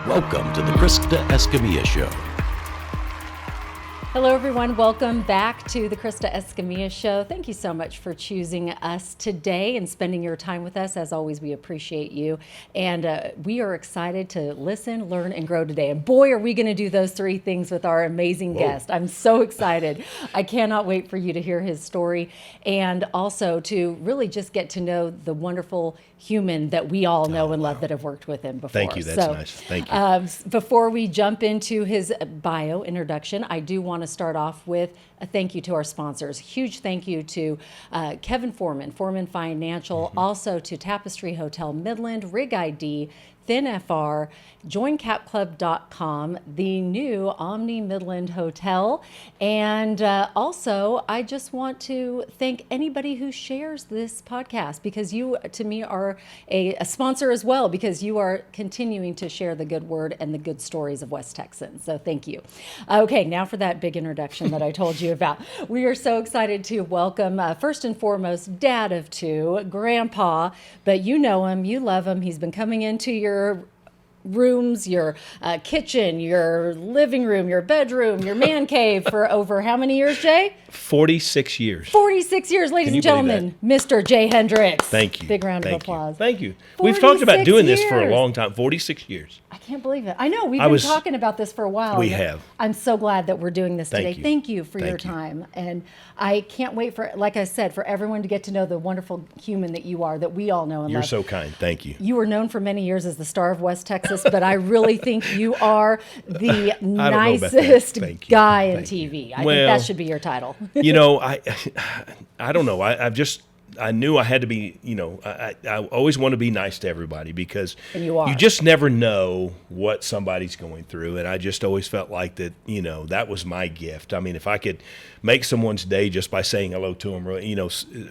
Welcome to the Krista Escamilla Show. Hello, everyone. Welcome back to the Krista Escamilla Show. Thank you so much for choosing us today and spending your time with us. As always, we appreciate you. And we are excited to listen, learn, and grow today. And boy, are we going to do those three things with our amazing guest. I'm so excited. I cannot wait for you to hear his story and also to really just get to know the wonderful human that we all know and love that have worked with him before. Thank you. That's nice. Thank you. Before we jump into his bio introduction, I do want to start off with a thank you to our sponsors. Huge thank you to Kevin Foreman Financial, also to Tapestry Hotel Midland, Rig ID, ThinFR, joincapclub.com, the new Omni Midland Hotel. And also, I just want to thank anybody who shares this podcast, because you, to me, are a sponsor as well, because you are continuing to share the good word and the good stories of West Texans. So thank you. Okay, now for that big introduction that I told you about. We are so excited to welcome, first and foremost, dad of two, grandpa, but you know him, you love him. He's been coming into your rooms, your kitchen, your living room, your bedroom, your man cave for over how many years, Jay? 46 years. 46 years, ladies and gentlemen, Mr. Jay Hendricks. Thank you. Big round of applause. Thank you. We've talked about doing this for a years. long time, 46 years. I can't believe it. I know, we've been talking about this for a while. We have. I'm so glad that we're doing this today. you. Thank you for your Thank you. time. And I can't wait for, like I said, for everyone to get to know the wonderful human that you are, that we all know and You're love. so kind. Thank you. You were known for many years as the star of West Texas, but I really think you are the nicest guy in TV. I think that should be your title. You know, I don't know. I knew I had to be, I always want to be nice to everybody, because you just never know what somebody's going through. And I just always felt like that, that was my gift. I mean, if I could make someone's day just by saying hello to them,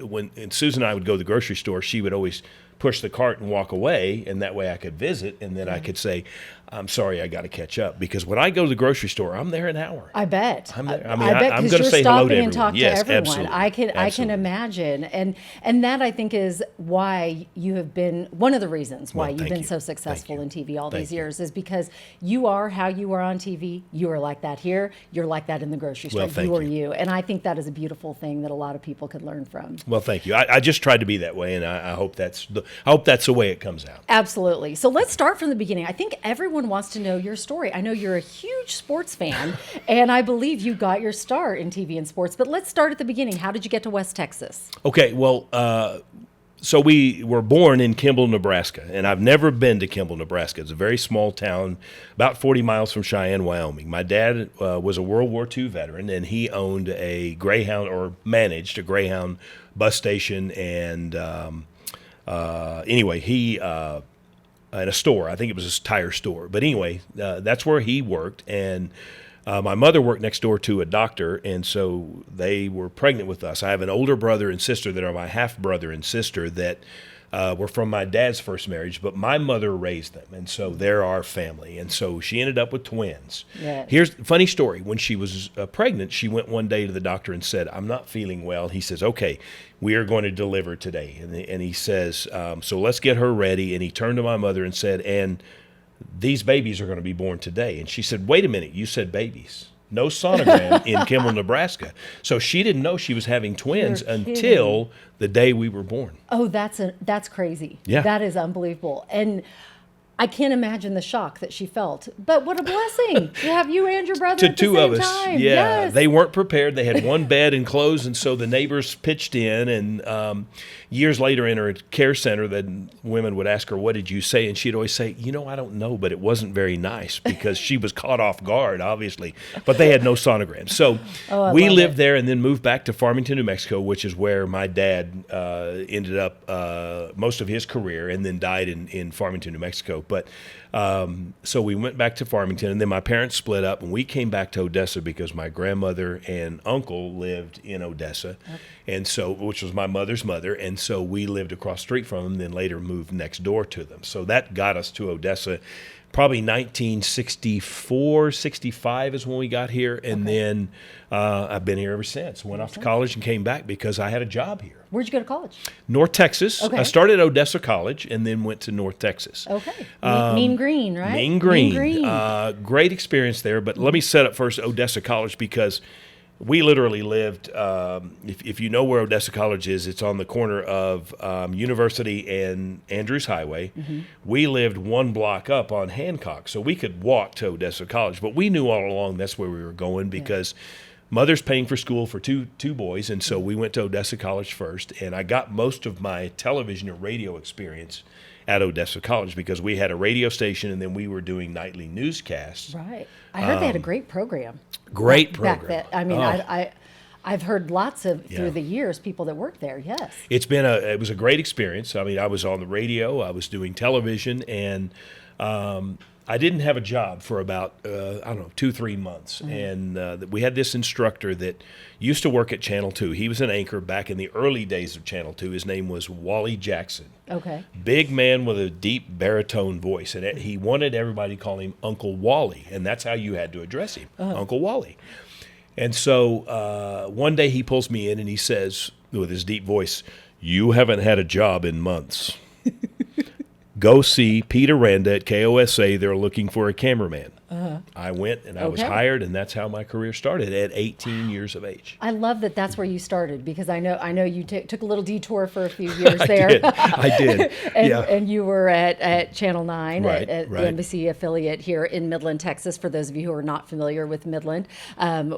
when Susan and I would go to the grocery store, she would always push the cart and walk away, and that way I could visit, and then I could say, I'm sorry, I got to catch up. Because when I go to the grocery store, I'm there an hour. I bet. I'm there. I bet, I'm because going to you're say hello to stopping everyone. and talk Yes, to everyone. absolutely. I can imagine, and that I think is why you have been one of the reasons why you've been so successful in TV all these years, is because you are how you are on TV. You are like that here. You're like that in the grocery store. Well, you are you, and I think that is a beautiful thing that a lot of people could learn from. Well, thank you. I just tried to be that way, and I hope that's the way it comes out. Absolutely. So let's start from the beginning. I think everyone wants to know your story. I know you're a huge sports fan, and I believe you got your start in TV and sports. But let's start at the beginning. How did you get to West Texas? Okay, well, so we were born in Kimball, Nebraska, and I've never been to Kimball, Nebraska. It's a very small town, about 40 miles from Cheyenne, Wyoming. My dad was a World War II veteran, and he owned a Greyhound, or managed a Greyhound bus station, and anyway, he at a store. I think it was a tire store. But anyway, that's where he worked, and my mother worked next door to a doctor, and so they were pregnant with us. I have an older brother and sister that are my half-brother and sister that were from my dad's first marriage, but my mother raised them, and so they're our family. And so she ended up with twins. Yes. Here's a funny story. When she was pregnant, she went one day to the doctor and said, I'm not feeling well. He says, okay, we are going to deliver today. And he says, so let's get her ready. And he turned to my mother and said, and these babies are going to be born today. And she said, wait a minute, you said babies. No sonogram in Kimball, Nebraska. So she didn't know she was having twins until the day we were born. Oh, that's crazy. Yeah. That is unbelievable. And I can't imagine the shock that she felt. But what a blessing to have you and your brother at the two same of us. time. Yeah, Yes. They weren't prepared. They had one bed and clothes, and so the neighbors pitched in. And years later, in her care center, the women would ask her, "What did you say?" And she'd always say, I don't know, but it wasn't very nice, because she was caught off guard, obviously. But they had no sonogram. So we lived there and then moved back to Farmington, New Mexico, which is where my dad ended up most of his career, and then died in Farmington, New Mexico. But so we went back to Farmington, and then my parents split up, and we came back to Odessa because my grandmother and uncle lived in Odessa, and so, which was my mother's mother, and so we lived across the street from them, then later moved next door to them. So that got us to Odessa. probably 1964, 65 is when we got here. And then I've been here ever since. Went off to college and came back because I had a job here. Where'd you go to college? North Texas. Okay. I started at Odessa College and then went to North Texas. Okay. Mean Green, right? Mean Green. Mean Green. Great experience there. But let me set up first Odessa College because we literally lived, if you know where Odessa College is, it's on the corner of University and Andrews Highway. Mm-hmm. We lived one block up on Hancock, so we could walk to Odessa College. But we knew all along that's where we were going because mother's paying for school for two boys, and so we went to Odessa College first. And I got most of my television and radio experience at Odessa College because we had a radio station and then we were doing nightly newscasts. Right. I heard they had a great program. Great program. Back then. I mean, I've heard lots of, through the years, people that worked there, yes. It was a great experience. I mean, I was on the radio, I was doing television, and I didn't have a job for about, 2-3 months. Mm-hmm. And we had this instructor that used to work at Channel 2. He was an anchor back in the early days of Channel 2. His name was Wally Jackson. Okay. Big man with a deep baritone voice. And he wanted everybody to call him Uncle Wally. And that's how you had to address him, Uncle Wally. And so one day he pulls me in and he says, with his deep voice, "You haven't had a job in months. Go see Pete Aranda at KOSA. They're looking for a cameraman." I went and I was hired, and that's how my career started at 18 years of age. I love that that's where you started because I know you took a little detour for a few years there. I did. And you were at Channel 9, right, at the NBC affiliate here in Midland, Texas. For those of you who are not familiar with Midland,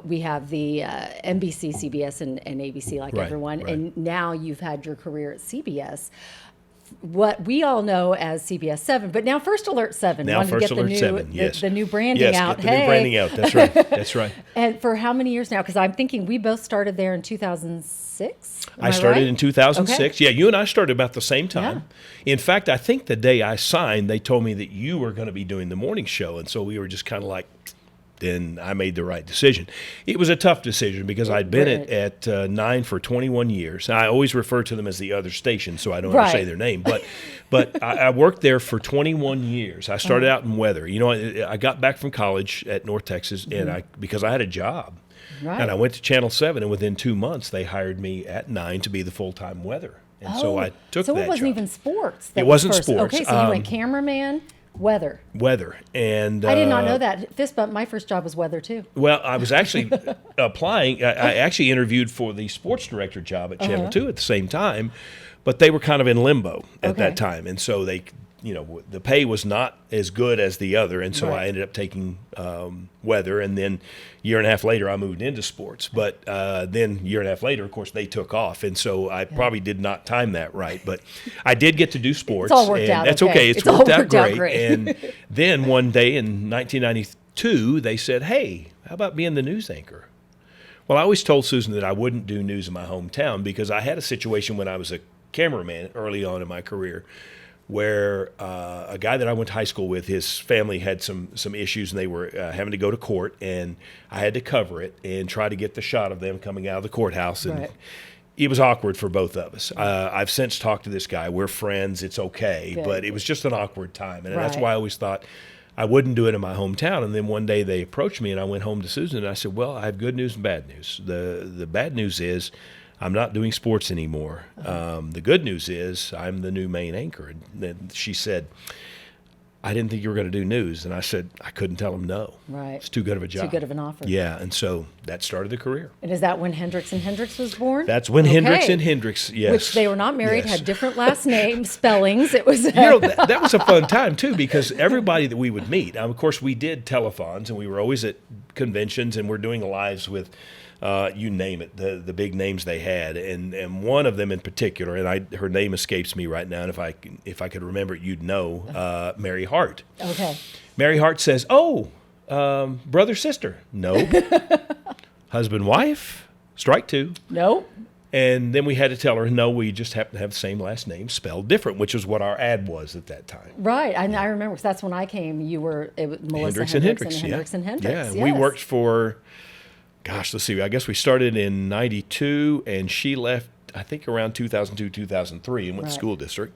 we have the NBC, CBS, and ABC like everyone. Right. And now you've had your career at CBS. What we all know as CBS 7, but now First Alert 7. Now First Alert 7, yes. The new branding out. Get the new branding out. That's right. That's right. And for how many years now? Because I'm thinking we both started there in 2006. I started right? in 2006. Okay. Yeah, you and I started about the same time. Yeah. In fact, I think the day I signed, they told me that you were going to be doing the morning show. And so we were just kind of like, then I made the right decision. It was a tough decision because I'd been at 9 for 21 years. I always refer to them as the other station, so I don't ever say their name. But I worked there for 21 years. I started out in weather. You know, I got back from college at North Texas, and because I had a job. Right. And I went to Channel 7, and within 2 months, they hired me at 9 to be the full-time weather. And so I took that job. So it wasn't even sports. It wasn't sports. Okay, so you went cameraman. Weather. And I did not know that. Fist bump, my first job was weather too. Well, I was actually applying. I actually interviewed for the sports director job at Channel 2 at the same time, but they were kind of in limbo at that time. And so the pay was not as good as the other. And so I ended up taking weather. And then a year and a half later, I moved into sports. But then a year and a half later, of course, they took off. And so I probably did not time that right. But I did get to do sports. It's all worked out. That's okay. It's worked out great. And then one day in 1992, they said, "Hey, how about being the news anchor?" Well, I always told Susan that I wouldn't do news in my hometown because I had a situation when I was a cameraman early on in my career where a guy that I went to high school with, his family had some issues, and they were having to go to court, and I had to cover it and try to get the shot of them coming out of the courthouse. And it was awkward for both of us. I've since talked to this guy. We're friends. It's okay. Good. But it was just an awkward time, and that's why I always thought I wouldn't do it in my hometown. And then one day they approached me, and I went home to Susan, and I said, "Well, I have good news and bad news. The bad news is I'm not doing sports anymore. The good news is I'm the new main anchor." And then she said, "I didn't think you were going to do news." And I said, I couldn't tell him no. Right. It's too good of a job. Too good of an offer. Yeah, and so that started the career. And is that when Hendricks and Hendricks was born? That's when Hendricks and Hendricks, yes. Which they were not married, had different last names, spellings. It was that was a fun time, too, because everybody that we would meet, of course, we did telethons, and we were always at conventions, and we're doing lives with you name it, the big names they had, and one of them in particular, and her name escapes me right now, and if I could remember it, you'd know, Mary Hart. Okay. Mary Hart says, "Oh, brother, sister." Nope. Husband, wife? Strike two. Nope. And then we had to tell her, no, we just happen to have the same last name spelled different, which is what our ad was at that time. Right. I remember, because that's when I came. It was Melissa Hendricks and Hendricks. Hendricks and Hendricks. Yeah, yes. we worked for, let's see, I guess we started in 92, and she left, I think, around 2002, 2003, and went to school district.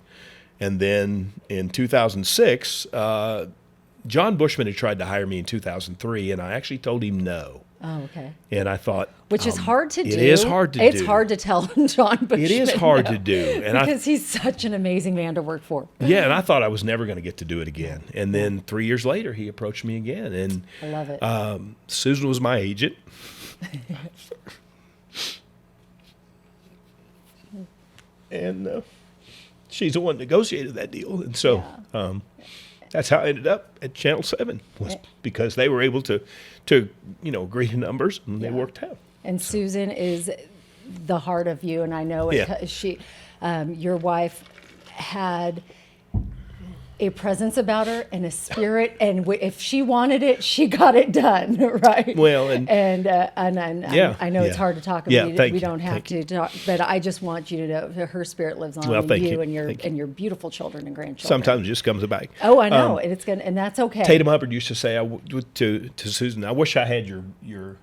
And then in 2006, John Bushman had tried to hire me in 2003, and I actually told him no. Oh, okay. And I thought, which is hard to do. It is hard to do. It's hard to tell John Bushman. It is hard to do, and because he's such an amazing man to work for. Yeah, and I thought I was never going to get to do it again. And then 3 years later, he approached me again, and I love it. Susan was my agent. And she's the one that negotiated that deal. And so that's how I ended up at Channel 7, was because they were able to agree to numbers, and they worked out. And Susan is the heart of you, and I know she, your wife had a presence about her and a spirit, and if she wanted it, she got it done, right? Well, I know it's hard to talk about. We don't have to talk, but I just want you to know that her spirit lives on in you and your beautiful children and grandchildren. Sometimes it just comes back. Oh, I know, and that's okay. Tatum Hubbard used to say to Susan, "I wish I had your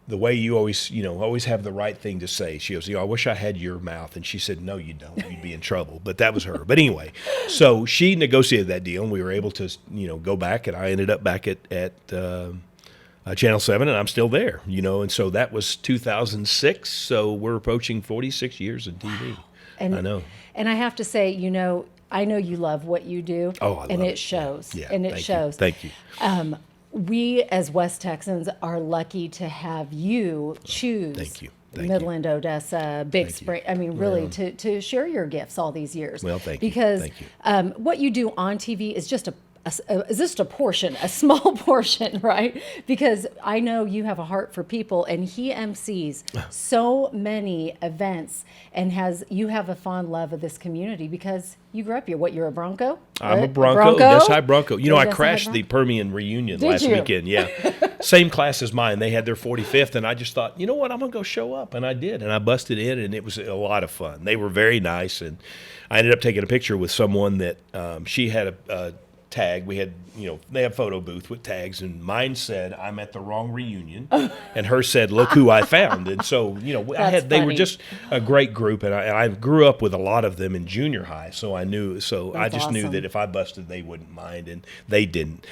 the way you always have the right thing to say." She goes, "I wish I had your mouth." And she said, "No, you don't. You'd be in trouble." But that was her. But anyway, so she negotiated that deal, and we were able to, go back, and I ended up back at Channel 7, and I'm still there, and so that was 2006. So we're approaching 46 years in TV. Wow. I know. And I have to say, I know you love what you do. Oh, I love it. It shows. Yeah, and it shows. Thank you. We, as West Texans, are lucky to have you choose Thank you. Midland, Odessa, Big Spring. I mean, really, to share your gifts all these years. Well, thank you. Because what you do on TV is just a portion, a small portion, right? Because I know you have a heart for people, and he MCs so many events, and you have a fond love of this community because you grew up here. You're a Bronco? I'm a Bronco. Yes, I Bronco. I crashed the Permian reunion last weekend. Yeah, same class as mine. They had their 45th, and I just thought, you know what, I'm gonna go show up, and I did, and I busted in, and it was a lot of fun. They were very nice, and I ended up taking a picture with someone that she had a tag. We had, they have photo booth with tags, and mine said, "I'm at the wrong reunion," and hers said, "Look who I found." And so, they were just a great group, and I grew up with a lot of them in junior high, so I knew. So I just knew that if I busted, they wouldn't mind, and they didn't.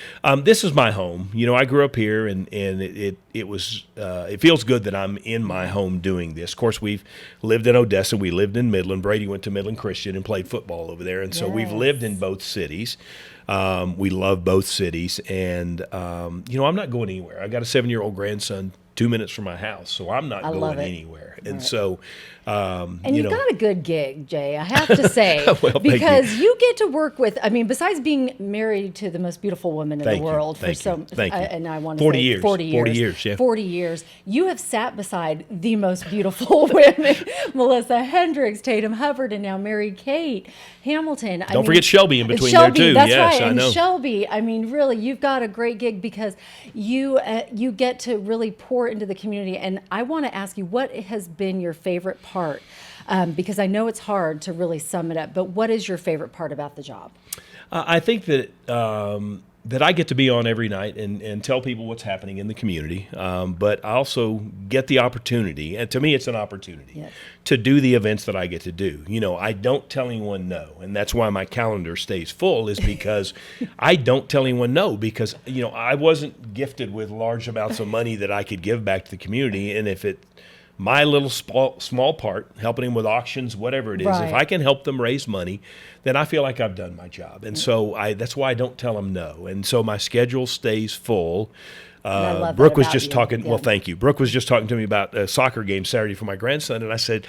This is my home. I grew up here, and it was it feels good that I'm in my home doing this. Of course, we've lived in Odessa, we lived in Midland. Brady went to Midland Christian and played football over there, and so we've lived in both cities. We love both cities, and I'm not going anywhere. I got a 7-year-old grandson 2 minutes from my house, so I'm not going anywhere. And so, and you've got a good gig, Jay, I have to say, because you get to work with. I mean, besides being married to the most beautiful woman in the world for and I want to 40 say years, 40 years, yeah. 40 years, you have sat beside the most beautiful women, Melissa Hendricks, Tatum Hubbard, and now Mary Kate Hamilton. Don't forget Shelby in between there too. That's yes, right. I know. And Shelby, I mean, really, you've got a great gig because you get to really pour into the community. And I want to ask you, what has been your favorite part? Because I know it's hard to really sum it up, but what is your favorite part about the job? I think that that I get to be on every night and tell people what's happening in the community, but I also get the opportunity, and to me it's an opportunity, to do the events that I get to do. I don't tell anyone no, and that's why my calendar stays full, is because I don't tell anyone no, because I wasn't gifted with large amounts of money that I could give back to the community, and if my little small part, helping them with auctions, whatever it is, if I can help them raise money, then I feel like I've done my job. And so that's why I don't tell them no. And so my schedule stays full. Brooke was just talking, well, thank you. Brooke was just talking to me about a soccer game Saturday for my grandson, and I said,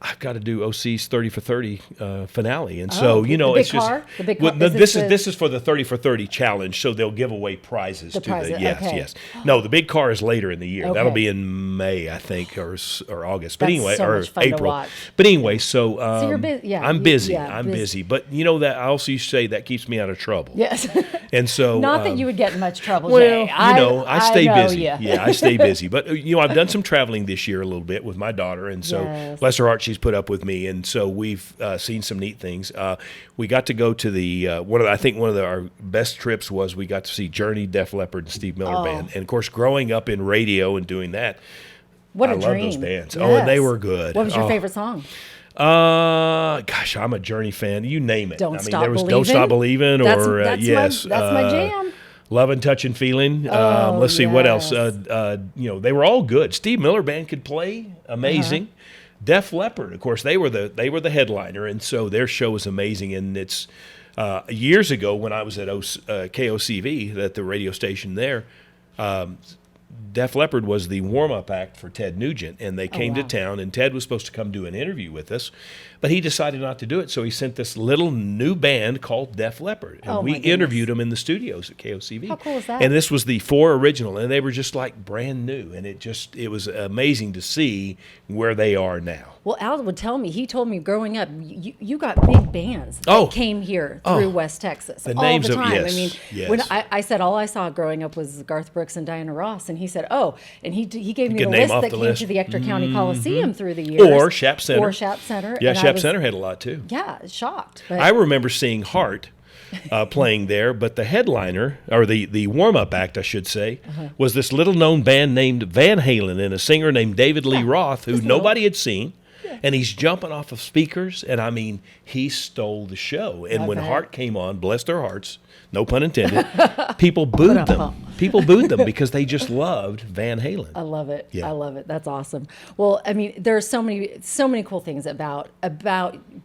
I've got to do OC's 30 for 30 finale. And so, it's just, this is for the 30 for 30 challenge. So they'll give away prizes yes. No, the big car is later in the year. That'll be in May, I think, or August. But anyway, or April. But anyway, so you're busy. I'm busy. I'm busy. But that I also used to say that keeps me out of trouble. Yes. And so not that you would get in much trouble, Jay. Jay. I stay busy. Yeah, I stay busy. But I've done some traveling this year a little bit with my daughter, and so bless her heart, she's put up with me, and so we've seen some neat things. We got to go to the one of our best trips was we got to see Journey, Def Leppard, and Steve Miller Band, and of course, growing up in radio and doing that, I love those bands. Yes. Oh, and they were good. What was your favorite song? Gosh, I'm a Journey fan. You name it. Don't Stop Believing. Don't Stop Believing, or yes, that's my jam. Love and Touch and Feeling. Let's see what else. They were all good. Steve Miller Band could play amazing. Def Leppard, of course, they were the headliner, and so their show was amazing. And it's years ago when I was at KOCV, at the radio station there. Def Leppard was the warm-up act for Ted Nugent, and they came to town, and Ted was supposed to come do an interview with us, but he decided not to do it, so he sent this little new band called Def Leppard, and we interviewed them in the studios at KOCV. How cool is that? And this was the 4 original, and they were just like brand new, and it was amazing to see where they are now. Well, Al would tell me, he told me growing up, you got big bands that came here through West Texas all the time. When I said all I saw growing up was Garth Brooks and Diana Ross, and he said, and he gave me the list that came to the Ector County Coliseum through the years. Or Shap Center. Yeah, Shap Center had a lot too. Yeah, shocked. But I remember seeing Heart playing there, but the headliner, or the warm-up act, I should say, was this little-known band named Van Halen and a singer named David Lee Roth, who nobody had seen. And he's jumping off of speakers, and I mean, he stole the show. And when Heart came on, bless their hearts, no pun intended, people booed them. People booed them because they just loved Van Halen. I love it. Yeah. I love it. That's awesome. Well, I mean, there are so many cool things about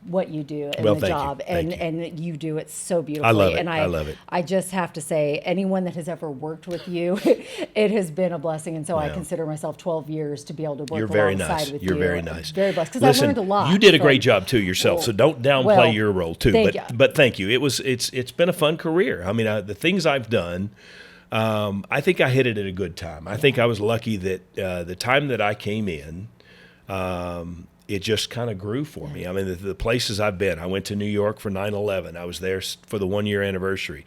what you do and the job, and you do it so beautifully. I love it. And I love it. I just have to say, anyone that has ever worked with you, it has been a blessing. And so I consider myself 12 years to be able to work alongside with you. You're very nice. Very blessed, because I learned a lot. You did a great job too yourself, so don't downplay your role too. But thank you. It's been a fun career. I mean, the things I've done. I think I hit it at a good time. I think I was lucky that the time that I came in, it just kind of grew for me. I mean, the places I've been. I went to New York for 9/11. I was there for the 1-year anniversary.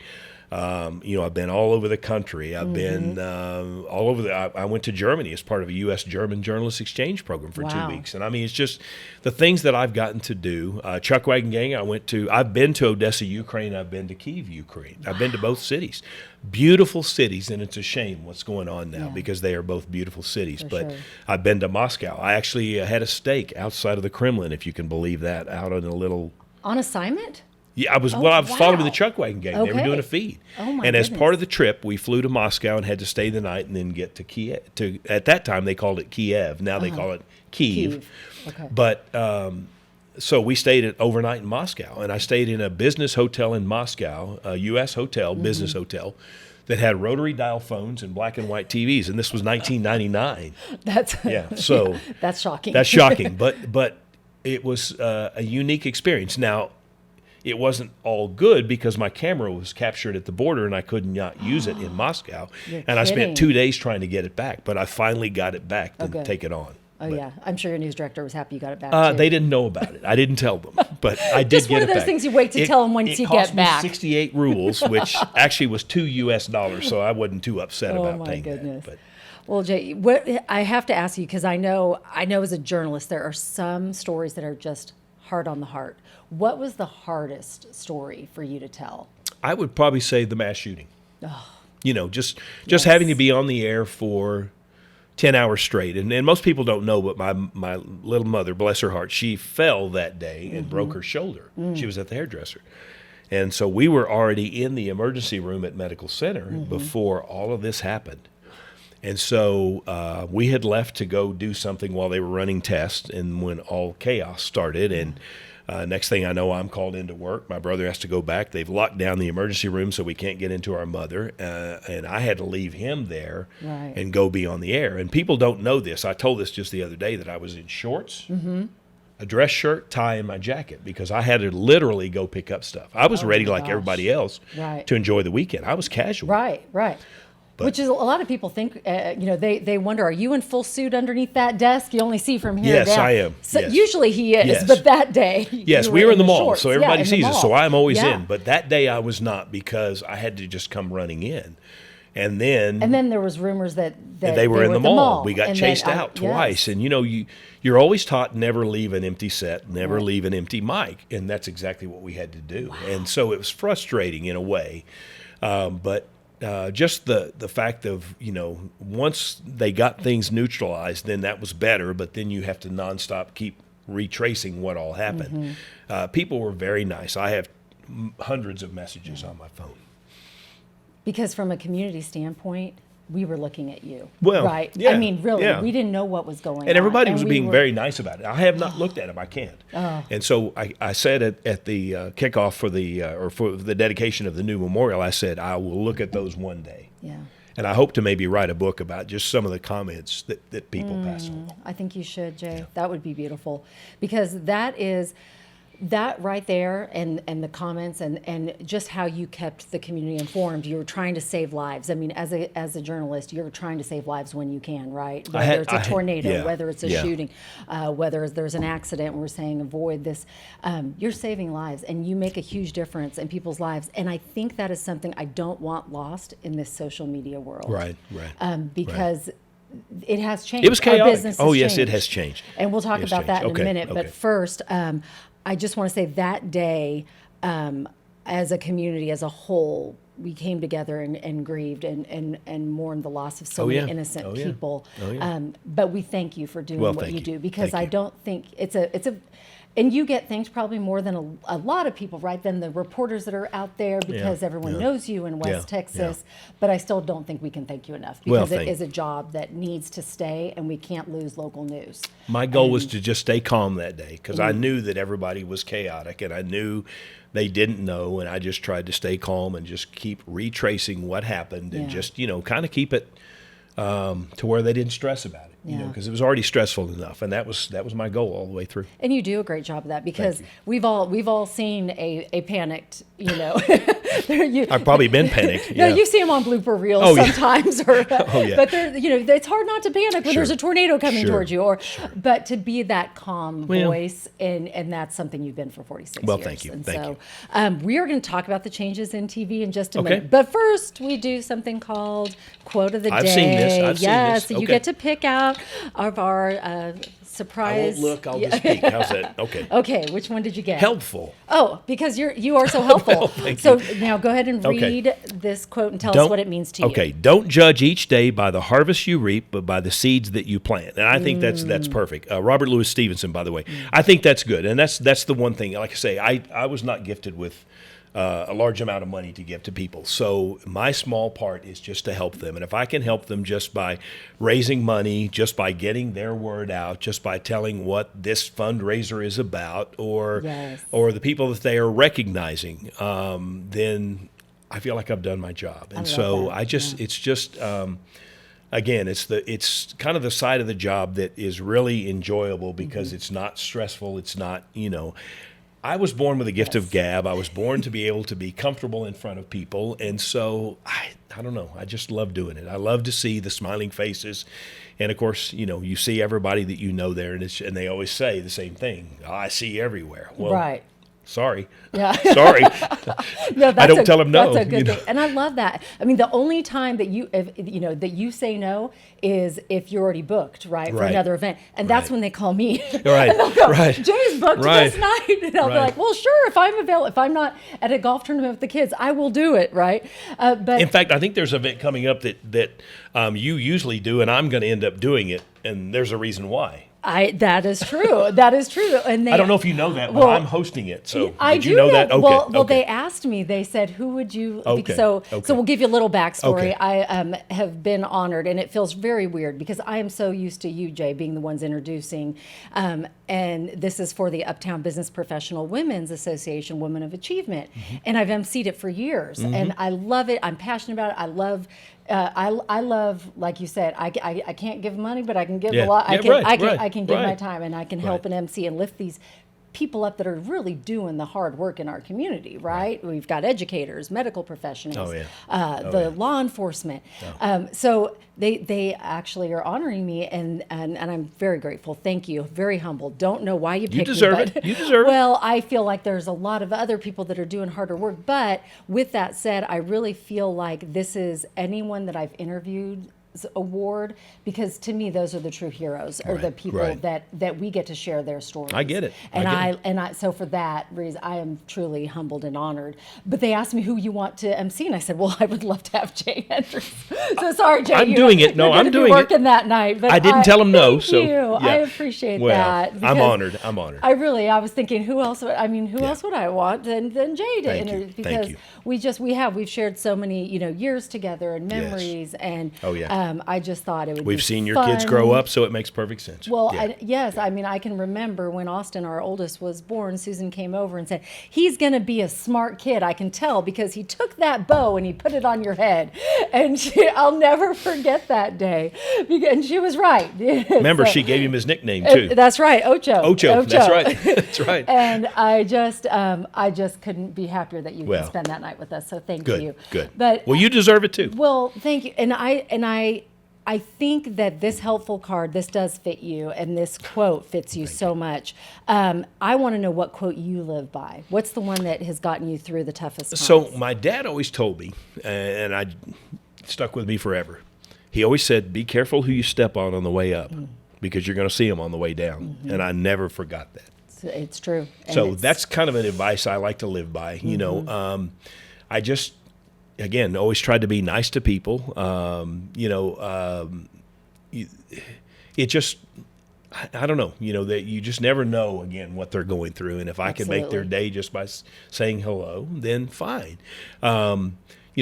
I've been all over the country. I've been all over. I went to Germany as part of a U.S.-German journalist exchange program for 2 weeks. And I mean, it's just the things that I've gotten to do. Chuck Wagon Gang, I've been to Odessa, Ukraine. I've been to Kyiv, Ukraine. I've been to both cities. Beautiful cities, and it's a shame what's going on now because they are both beautiful cities. But I've been to Moscow. I actually had a steak outside of the Kremlin, if you can believe that, out on a little... On assignment? Yeah, I was following the Chuck Wagon Gang. They were doing a feed. And as part of the trip, we flew to Moscow and had to stay the night and then get to Kiev. At that time, they called it Kiev. Now they call it Kyiv. Okay. But so we stayed overnight in Moscow. And I stayed in a business hotel in Moscow, a U.S. hotel, business hotel, that had rotary dial phones and black and white TVs. And this was 1999. That's shocking. That's shocking. But it was a unique experience. Now, it wasn't all good because my camera was captured at the border and I could not use it in Moscow. I spent 2 days trying to get it back, but I finally got it back to take it on. Yeah. I'm sure your news director was happy you got it back, too. They didn't know about it. I didn't tell them, but I did get it back. Just one of those things you wait to tell them once you get back. It cost me 68 rubles, which actually was $2, so I wasn't too upset about paying that. But. Well, Jay, I have to ask you, because I know as a journalist there are some stories that are just hard on the heart. What was the hardest story for you to tell? I would probably say the mass shooting. Just having to be on the air for 10 hours straight. And most people don't know, but my little mother, bless her heart, she fell that day and broke her shoulder. She was at the hairdresser. And so we were already in the emergency room at Medical Center before all of this happened. And so we had left to go do something while they were running tests, and when all chaos started, and next thing I know, I'm called into work. My brother has to go back. They've locked down the emergency room so we can't get into our mother, and I had to leave him there and go be on the air. And people don't know this. I told this just the other day that I was in shorts, a dress shirt, tie, and my jacket because I had to literally go pick up stuff. I was ready like everybody else to enjoy the weekend. I was casual. Right. Which is a lot of people think, they wonder, are you in full suit underneath that desk? You only see from here down. Yes, I am. So usually he is, but that day. Yes, we were in the mall, shorts. so everybody sees us. So I'm always Yeah. in. But that day I was not because I had to just come running in. And then there was rumors that they were in the mall. We got and chased out twice. And, you're always taught never leave an empty set, never leave an empty mic. And that's exactly what we had to do. Wow. And so it was frustrating in a way. But just the fact of, once they got things neutralized, then that was better. But then you have to nonstop keep retracing what all happened. People were very nice. I have hundreds of messages on my phone. Because from a community standpoint, we were looking at you. Well, right? yeah, I mean, really, yeah. we didn't know what was going on. And everybody was we being were very nice about it. I have not looked at them. I can't. And so I said at the kickoff for the dedication of the new memorial, I said, I will look at those one day. Yeah. And I hope to maybe write a book about just some of the comments that people pass along. I think you should, Jay. That would be beautiful, because that right there, and the comments and just how you kept the community informed. You were trying to save lives. I mean, as a journalist, you're trying to save lives when you can, right? Whether it's a tornado, whether it's a shooting, whether there's an accident, we're saying avoid this. You're saving lives, and you make a huge difference in people's lives. And I think that is something I don't want lost in this social media world. Right. Because it has changed. It was chaotic. Our business has yes, changed. it has changed. And we'll talk about that in a minute. But Okay. first, I just want to say that day, as a community as a whole, we came together and grieved and mourned the loss of so many innocent people. But we thank you for doing what you do, because I don't think it's a and you get thanked probably more than a lot of people, right? Than the reporters that are out there, because everyone knows you in West Texas. But I still don't think we can thank you enough, because it is a job that needs to stay, and we can't lose local news. My goal was to just stay calm that day, because I knew that everybody was chaotic, and I knew they didn't know, and I just tried to stay calm and just keep retracing what happened, and just, kind of keep it to where they didn't stress about it, because it was already stressful enough, and that was my goal all the way through. And you do a great job of that, because we've all seen a panicked, I've probably been panicked. No, you see them on blooper reels sometimes, but it's hard not to panic when there's a tornado coming towards you, but to be that calm voice, and that's something you've been for 46 years. Thank you. And Thank you. We are going to talk about the changes in TV in just a minute, but first we do something called Quote of the Day. I've seen this. So you get to pick out of our surprise. I won't look, I'll just speak. How's that? Okay. Okay, which one did you get? Helpful. Oh, because you are so helpful. So now go ahead and Okay. read this quote and tell us what it means to you. Okay, don't judge each day by the harvest you reap, but by the seeds that you plant. And I think that's perfect. Robert Louis Stevenson, by the way. I think that's good. And that's the one thing. Like I say, I was not gifted with a large amount of money to give to people. So my small part is just to help them. And if I can help them just by raising money, just by getting their word out, just by telling what this fundraiser is about, or the people that they are recognizing, then I feel like I've done my job. And so it's just again, it's kind of the side of the job that is really enjoyable, because it's not stressful. It's not, I was born with a gift of gab. I was born to be able to be comfortable in front of people. And so I don't know. I just love doing it. I love to see the smiling faces. And of course, you see everybody that you know there, and they always say the same thing. I see everywhere. Well, right. Sorry. Yeah. Sorry. No, I don't tell them no. That's a good thing. And I love that. I mean, the only time that you say no is if you're already booked, right, for another event. And that's when they call me. Right. And they'll go, Right. Jay's booked this night. And I'll be like, well, sure, if I'm available, if I'm not at a golf tournament with the kids, I will do it, right? But in fact, I think there's an event coming up that you usually do, and I'm going to end up doing it, and there's a reason why. That is true. That is true. And I don't know if you know that, but I'm hosting it. So did you do know that? Okay. Well, they asked me. They said, "Who would you?" Okay. So we'll give you a little backstory. Okay. I have been honored, and it feels very weird because I am so used to you, Jay, being the ones introducing. And this is for the Uptown Business Professional Women's Association, Women of Achievement, and I've emceed it for years, and I love it. I'm passionate about it. I love. I love, like you said, I can't give money, but I can give a lot. I can give my time, and I can help an MC and lift these people up that are really doing the hard work in our community, right? We've got educators, medical professionals, law enforcement. So they actually are honoring me, and I'm very grateful. Thank you. Very humble. Don't know why you picked me. You deserve it. You deserve it. Well, I feel like there's a lot of other people that are doing harder work. But with that said, I really feel like this is anyone that I've interviewed award, because to me those are the true heroes, or the people right. that we get to share their stories. I get it. And so for that reason, I am truly humbled and honored. But they asked me who you want to MC, and I said, well, I would love to have Jay Hendricks. So sorry, Jay. I'm doing it. No, I'm doing it. Working that night, but I didn't tell him no. Thank so you. Yeah. I appreciate that. I'm honored. I was thinking, who else would I want than Jay to Thank you. interview? Because Thank you. we've shared so many years together and memories, and I just thought it would. We've be seen your fun. kids grow up, so it makes perfect sense. Well, I can remember when Austin, our oldest, was born. Susan came over and said, "He's going to be a smart kid. I can tell because he took that bow and he put it on your head." And I'll never forget that day. And she was right. Remember, she gave him his nickname too. That's right, Ocho. That's right. That's right. And I just couldn't be happier that you could spend that night with us. So thank you. Good. But well, you deserve it too. Well, thank you. And I think that this helpful card, this does fit you, and this quote fits you so much. I want to know what quote you live by. What's the one that has gotten you through the toughest times? So my dad always told me, and I stuck with me forever. He always said, "Be careful who you step on the way up, because you're going to see them on the way down." Mm-hmm. And I never forgot that. It's true. So that's kind of an advice I like to live by. I just, again, always tried to be nice to people. It just, I don't know, that you just never know, again, what they're going through. And if I can make their day just by saying hello, then fine.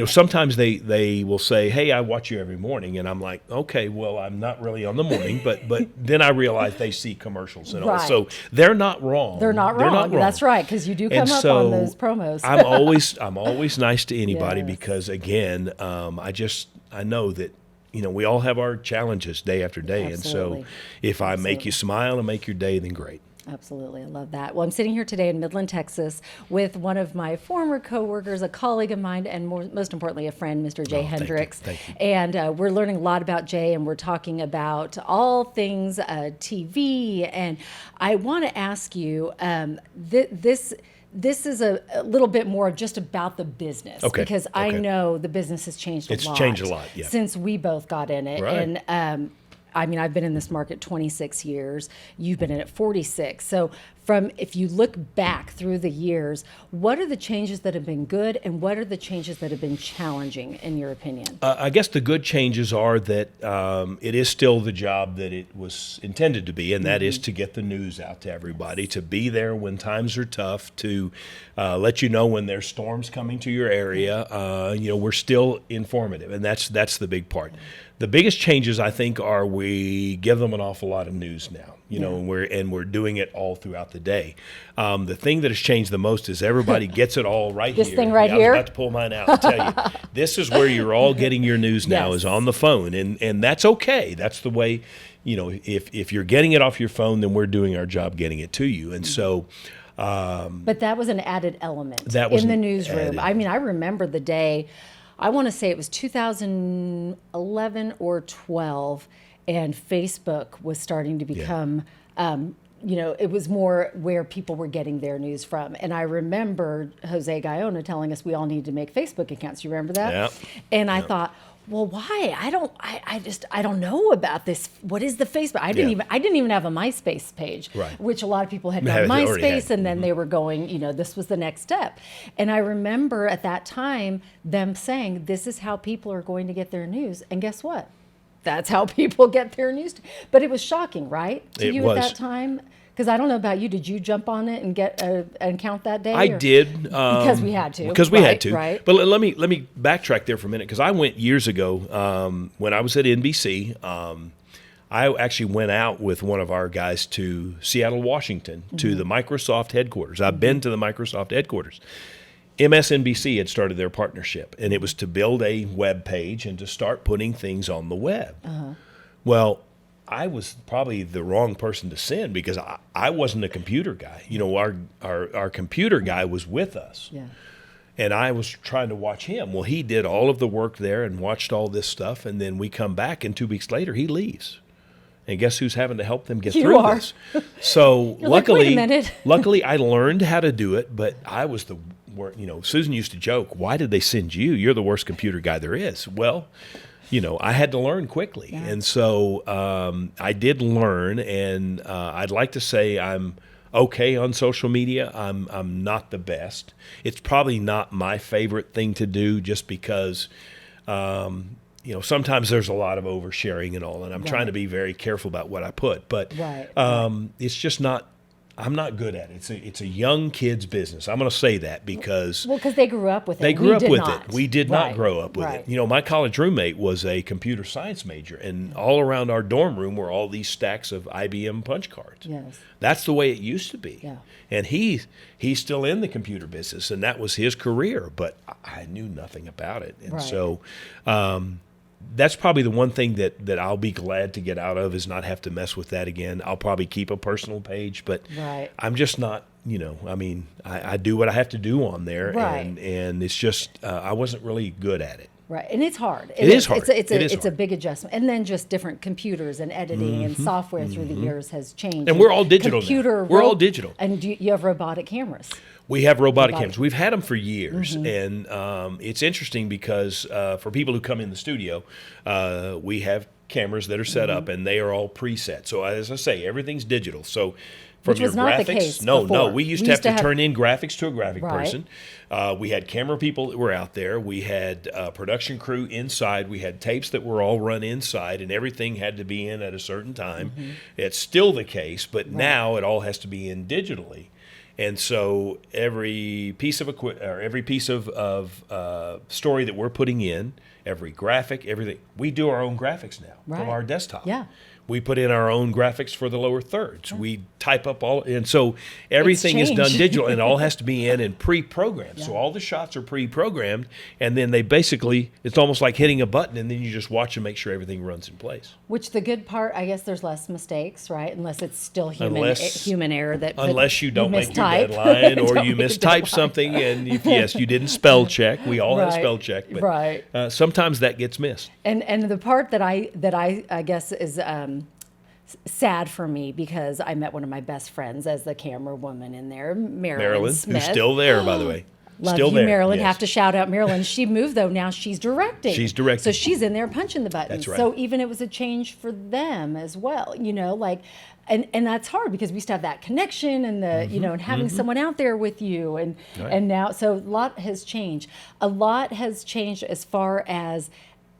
Sometimes they will say, "Hey, I watch you every morning," and I'm like, "Okay, well, I'm not really on the morning," but then I realize they see commercials and all, so they're not wrong. They're not wrong. That's right, because you do come up on those promos. I'm always nice to anybody because, again, I know that we all have our challenges day after day, Absolutely. and so if I make you smile and make your day, then great. Absolutely. I love that. Well, I'm sitting here today in Midland, Texas, with one of my former coworkers, a colleague of mine, and most importantly, a friend, Mr. Jay Hendricks. Thank you. And we're learning a lot about Jay, and we're talking about all things TV. And I want to ask you, this is a little bit more just about the business, because I know the business has changed a lot. It's changed a lot, since we both got in it. Right. And I've been in this market 26 years. You've been in it 46. So if you look back through the years, what are the changes that have been good, and what are the changes that have been challenging, in your opinion? I guess the good changes are that it is still the job that it was intended to be, and that is to get the news out to everybody, to be there when times are tough, to let you know when there's storms coming to your area. We're still informative, and that's the big part. The biggest changes, I think, are we give them an awful lot of news now, and we're doing it all throughout the day. The thing that has changed the most is everybody gets it all right here. This thing right here? I was about to pull mine out and tell you. This is where you're all getting your news now, is on the phone, and that's okay. That's the way, if you're getting it off your phone, then we're doing our job getting it to you. And so... but that was an added element in the newsroom. I remember the day... I want to say it was 2011 or 12, and Facebook was starting to become, it was more where people were getting their news from. And I remember Jose Gallona telling us we all need to make Facebook accounts. You remember that? Yeah. And I thought, well, why? I don't know about this. What is the Facebook? I didn't even have a MySpace page, which a lot of people had done MySpace, and then they were going, this was the next step. And I remember at that time them saying, this is how people are going to get their news. And guess what? That's how people get their news. But it was shocking, right? To you at that time? Because I don't know about you. Did you jump on it and get an account that day? I did. Because we had to. Because we had to. Right. But let me backtrack there for a minute, because I went years ago when I was at NBC. I actually went out with one of our guys to Seattle, Washington, to the Microsoft headquarters. I've been to the Microsoft headquarters. MSNBC had started their partnership, and it was to build a web page and to start putting things on the web. Well, I was probably the wrong person to send, because I wasn't a computer guy. Our computer guy was with us. Yeah. And I was trying to watch him. Well, he did all of the work there and watched all this stuff, and then we come back, and 2 weeks later he leaves. And guess who's having to help them get through this? So luckily, luckily I learned how to do it, but I was Susan used to joke, "Why did they send you? You're the worst computer guy there is." Well, I had to learn quickly. Yeah. And so I did learn, and I'd like to say I'm okay on social media. I'm not the best. It's probably not my favorite thing to do, just because sometimes there's a lot of oversharing and all, and I'm trying to be very careful about what I put. But it's just not. I'm not good at it. It's a young kid's business. I'm going to say that because they grew up with it. They grew up with not. it. We did not grow up with it. My college roommate was a computer science major, and all around our dorm room were all these stacks of IBM punch cards. Yes. That's the way it used to be. Yeah. And he's still in the computer business, and that was his career, but I knew nothing about it. And so that's probably the one thing that I'll be glad to get out of, is not have to mess with that again. I'll probably keep a personal page, but I'm just not, I do what I have to do on there, and it's just, I wasn't really good at it. Right, and it's hard. It is hard. It's a big adjustment, and then just different computers and editing and software through the years has changed. And we're all digital now. We're all digital. And you have robotic cameras. We have robotic cameras. We've had them for years, and it's interesting because for people who come in the studio, we have cameras that are set up, and they are all preset. So as I say, everything's digital. So from Which your was not graphics, the case no, before. we used to have to turn in graphics to a graphic person. We had camera people that were out there. We had production crew inside. We had tapes that were all run inside, and everything had to be in at a certain time. It's still the case, but now it all has to be in digitally. And so every piece of story that we're putting in, every graphic, everything, we do our own graphics now from our desktop. Yeah. We put in our own graphics for the lower thirds. We type up all, and so everything is done digital, and it all has to be in and pre-programmed. So all the shots are pre-programmed, and then they basically, it's almost like hitting a button, and then you just watch and make sure everything runs in place. Which the good part, I guess, there's less mistakes, right? Unless it's still human error unless you don't make your deadline or you mistype something, and you didn't spell check. We all have spell check, but sometimes that gets missed. And the part that I guess is sad for me, because I met one of my best friends as the camera woman in there, Marilyn Smith. Who's still there, by the way. Love still you, there. Marilyn. Yes. Have to shout out Marilyn. She moved, though. Now she's directing. So she's in there punching the buttons. That's right. So even it was a change for them as well, and that's hard, because we used to have that connection and and having someone out there with you, and now, so a lot has changed. A lot has changed as far as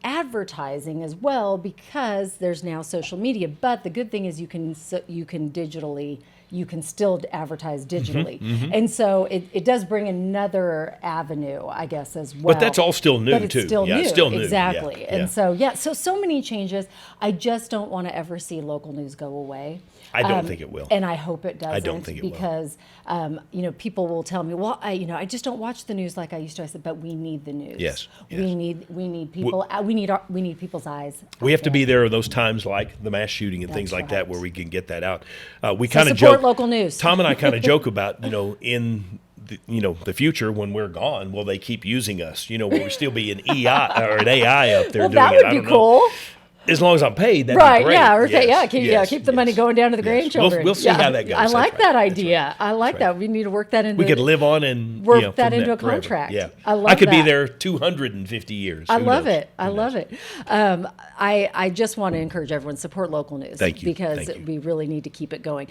advertising as well, because there's now social media. But the good thing is you can still advertise digitally. And so it does bring another avenue, I guess, as well. But that's all still new, but it's too. Still new. It's still new. Exactly. Yeah. And so many changes. I just don't want to ever see local news go away. I don't think it will. And I hope it doesn't. I don't think it will. Because, people will tell me, well, I just don't watch the news like I used to. I said, but we need the news. Yes. We need people. We need people's eyes. We have to be there those times like the mass shooting and things like that, where we can get that out. We kind of support local news. Tom and I kind of joke about, in the future when we're gone, will they keep using us? Will we still be an EI or an AI up there doing it? That would be cool. As long as I'm paid, that'd be great. Keep the money going down to the grandchildren. We'll see how that goes. I like that idea. I like that. We need to work that into. We could live on and work that into a contract. Yeah, I could be there 250 years. I love it. I love it. I just want to encourage everyone to support local news. Thank you. Because we really need to keep it going.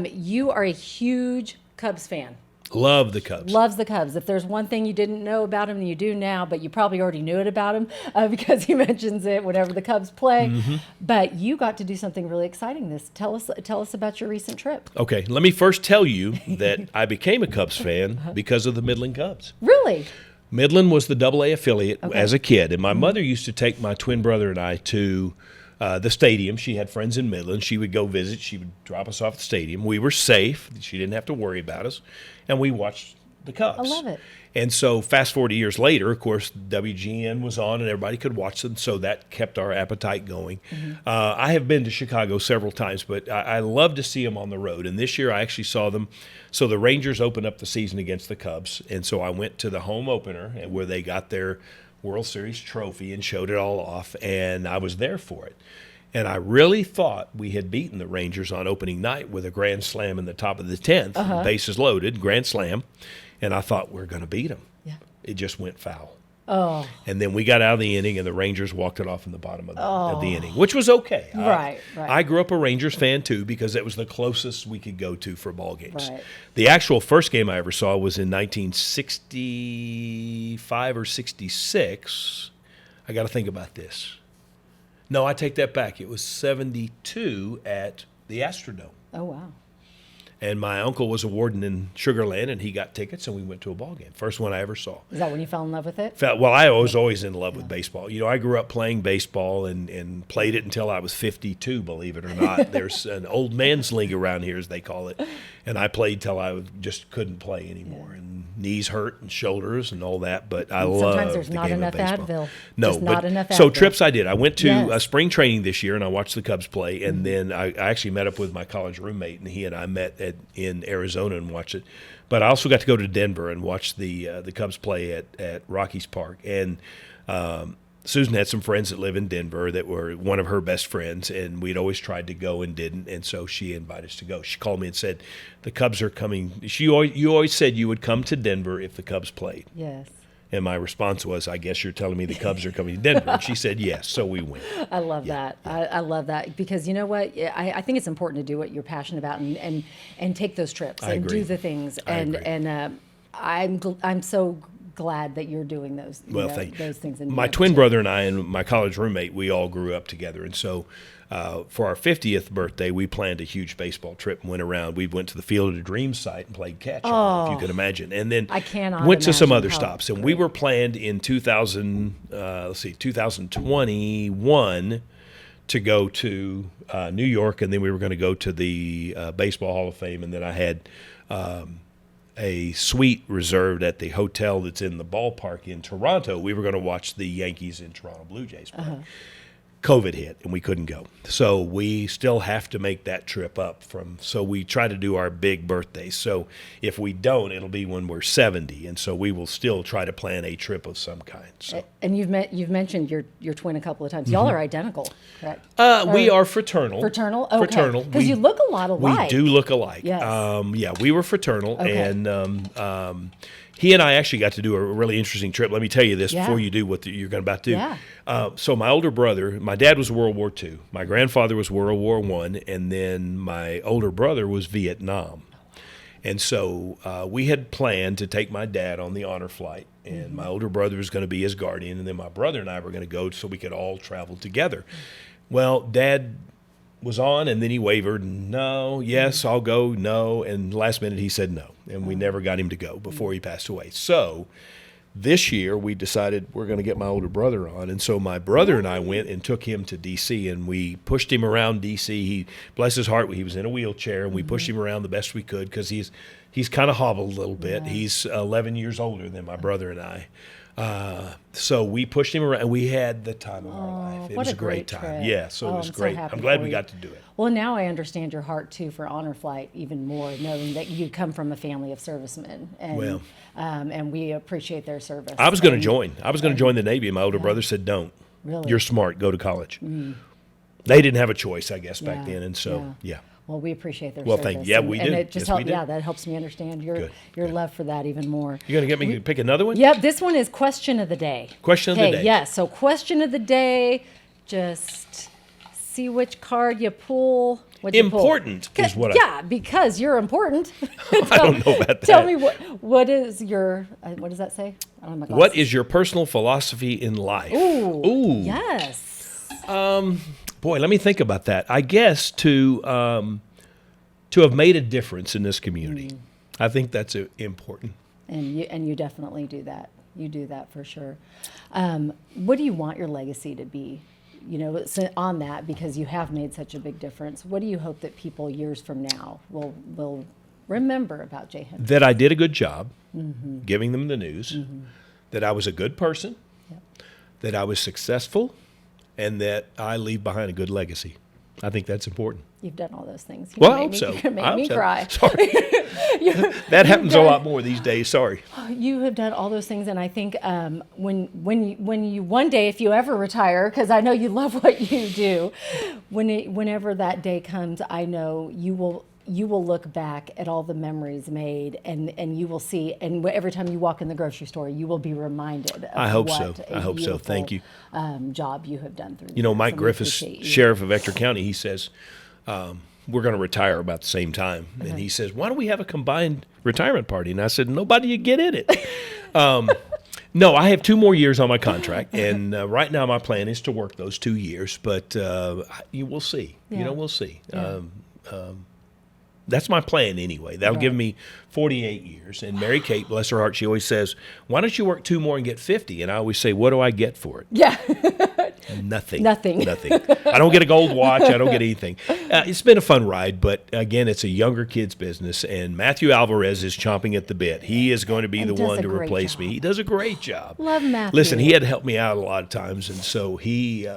You are a huge Cubs fan. Love the Cubs. Loves the Cubs. If there's one thing you didn't know about him, you do now, but you probably already knew it about him because he mentions it whenever the Cubs play. But you got to do something really exciting. Tell us about your recent trip. Okay, let me first tell you that I became a Cubs fan because of the Midland Cubs. Really? Midland was the AA affiliate as a kid, and my mother used to take my twin brother and I to the stadium. She had friends in Midland. She would go visit. She would drop us off at the stadium. We were safe. She didn't have to worry about us. And we watched the Cubs. I love it. And so fast forward years later, of course, WGN was on and everybody could watch them. So that kept our appetite going. I have been to Chicago several times, but I love to see them on the road. And this year I actually saw them. So the Rangers opened up the season against the Cubs. And so I went to the home opener where they got their World Series trophy and showed it all off. And I was there for it. And I really thought we had beaten the Rangers on opening night with a grand slam in the top of the 10th, bases loaded, grand slam. And I thought we're going to beat them. Yeah. It just went foul. Oh. And then we got out of the inning, and the Rangers walked it off in the bottom of the inning, which was okay. Right. I grew up a Rangers fan, too, because it was the closest we could go to for ball games. Right. The actual first game I ever saw was in 1965 or 66. I got to think about this. No, I take that back. It was 72 at the Astrodome. Oh, wow. And my uncle was a warden in Sugar Land, and he got tickets, and we went to a ball game. First one I ever saw. Is that when you fell in love with it? Well, I was always in love with baseball. You know, I grew up playing baseball and played it until I was 52, believe it or not. There's an old man's league around here, as they call it. And I played till I just couldn't play anymore. And knees hurt and shoulders and all that. But I love Sometimes there's the not game enough of baseball. Advil. No, Just but not enough so Advil. trips I did. I went to Yes. spring training this year, and I watched the Cubs play. And then I actually met up with my college roommate, and he and I met in Arizona and watched it. But I also got to go to Denver and watch the Cubs play at Rockies Park. And Susan had some friends that live in Denver that were one of her best friends, and we'd always tried to go and didn't, and so she invited us to go. She called me and said, the Cubs are coming. You always said you would come to Denver if the Cubs played. Yes. And my response was, I guess you're telling me the Cubs are coming to Denver. And she said, yes, so we went. I love that. I love that because you know what? I think it's important to do what you're passionate about and take those trips I and agree. do the things. I agree. I'm so glad that you're doing those. Well, thank you. Those things. My twin brother and I and my college roommate, we all grew up together. And so for our 50th birthday, we planned a huge baseball trip and went around. We went to the Field of Dreams site and played catch, if you can imagine. And then I cannot went to some imagine other how stops. And we were planned in 2021 to go to New York, and then we were going to go to the Baseball Hall of Fame. And then I had a suite reserved at the hotel that's in the ballpark in Toronto. We were going to watch the Yankees and Toronto Blue Jays play. COVID hit, and we couldn't go. So we still have to make that trip up so we try to do our big birthdays. So if we don't, it'll be when we're 70, and so we will still try to plan a trip of some kind. So. And you've mentioned your twin a couple of times. Y'all are identical, correct? We are fraternal. Fraternal? Okay. Fraternal. Because you look a lot alike. We do look alike. Yes. Yeah, we were fraternal, Okay. and he and I actually got to do a really interesting trip. Let me tell you this before you do what you're about to do. Yeah. So my older brother, my dad was World War II. My grandfather was World War I, and then my older brother was Vietnam. And so we had planned to take my dad on the honor flight, and my older brother was going to be his guardian, and then my brother and I were going to go so we could all travel together. Well, Dad was on, and then he wavered. No, yes, I'll go. No, and last minute he said no, and we never got him to go before he passed away. So this year we decided we're going to get my older brother on, and so my brother and I went and took him to D.C., and we pushed him around D.C. He, bless his heart, he was in a wheelchair, and we pushed him around the best we could because he's kind of hobbled a little bit. Yeah. He's 11 years older than my brother and I. So we pushed him around, and we had the time of our life. It was a great time. Trip. Yeah, so it was great. So I'm glad we got to do it. Well, now I understand your heart, too, for Honor Flight even more, knowing that you come from a family of servicemen. And, and we appreciate their service. I was going to join. I was going to join the Navy, and my older brother said, don't. Really? You're smart. Go to college. They didn't have a choice, I guess, back then, and so, yeah. Well, we appreciate their well, service. thank you. Yeah, we do. And it just yes, that helps me understand your love for that even more. You're going to get me to pick another one? Yep, this one is question of the day. Question of the day. Yes, so question of the day, just see which card you pull. Important is what Yeah, because you're important. I don't know about that. Tell me what is your, what does that say? I don't have my what is your personal philosophy in life? Ooh. Yes. Boy, let me think about that. I guess to have made a difference in this community. I think that's important. And you definitely do that. You do that for sure. What do you want your legacy to be? You know, so on that, because you have made such a big difference. What do you hope that people years from now will remember about Jay Hendricks? That I did a good job giving them the news. That I was a good person. That I was successful. And that I leave behind a good legacy. I think that's important. You've done all those things. I hope so. You made me cry. Sorry. That happens a lot more these days. Sorry. You have done all those things, and I think when you one day, if you ever retire, because I know you love what you do, whenever that day comes, I know you will you will look back at all the memories made, and you will see, and every time you walk in the grocery store, you will be reminded of I hope so. what a I hope so. Thank you. Job you have done through. You know, years. Mike So we Griffiths, appreciate you. sheriff of Ector County, he says, we're going to retire about the same time. And he says, why don't we have a combined retirement party? And I said, nobody would get in it. No, I have 2 more years on my contract. And right now my plan is to work those 2 years. But you will see. Yeah. You know, we'll see. Yeah. That's my plan anyway. That'll give me 48 years. And Mary Kate, bless her heart, she always says, why don't you work 2 more and get 50? And I always say, what do I get for it? Yeah. Nothing. Nothing. Nothing. I don't get a gold watch. I don't get anything. It's been a fun ride, but again, it's a younger kid's business, and Matthew Alvarez is chomping at the bit. He is going to be And the does one a to great replace job. me. He does a great job. Love Matthew. Listen, he had to help me out a lot of times, and so he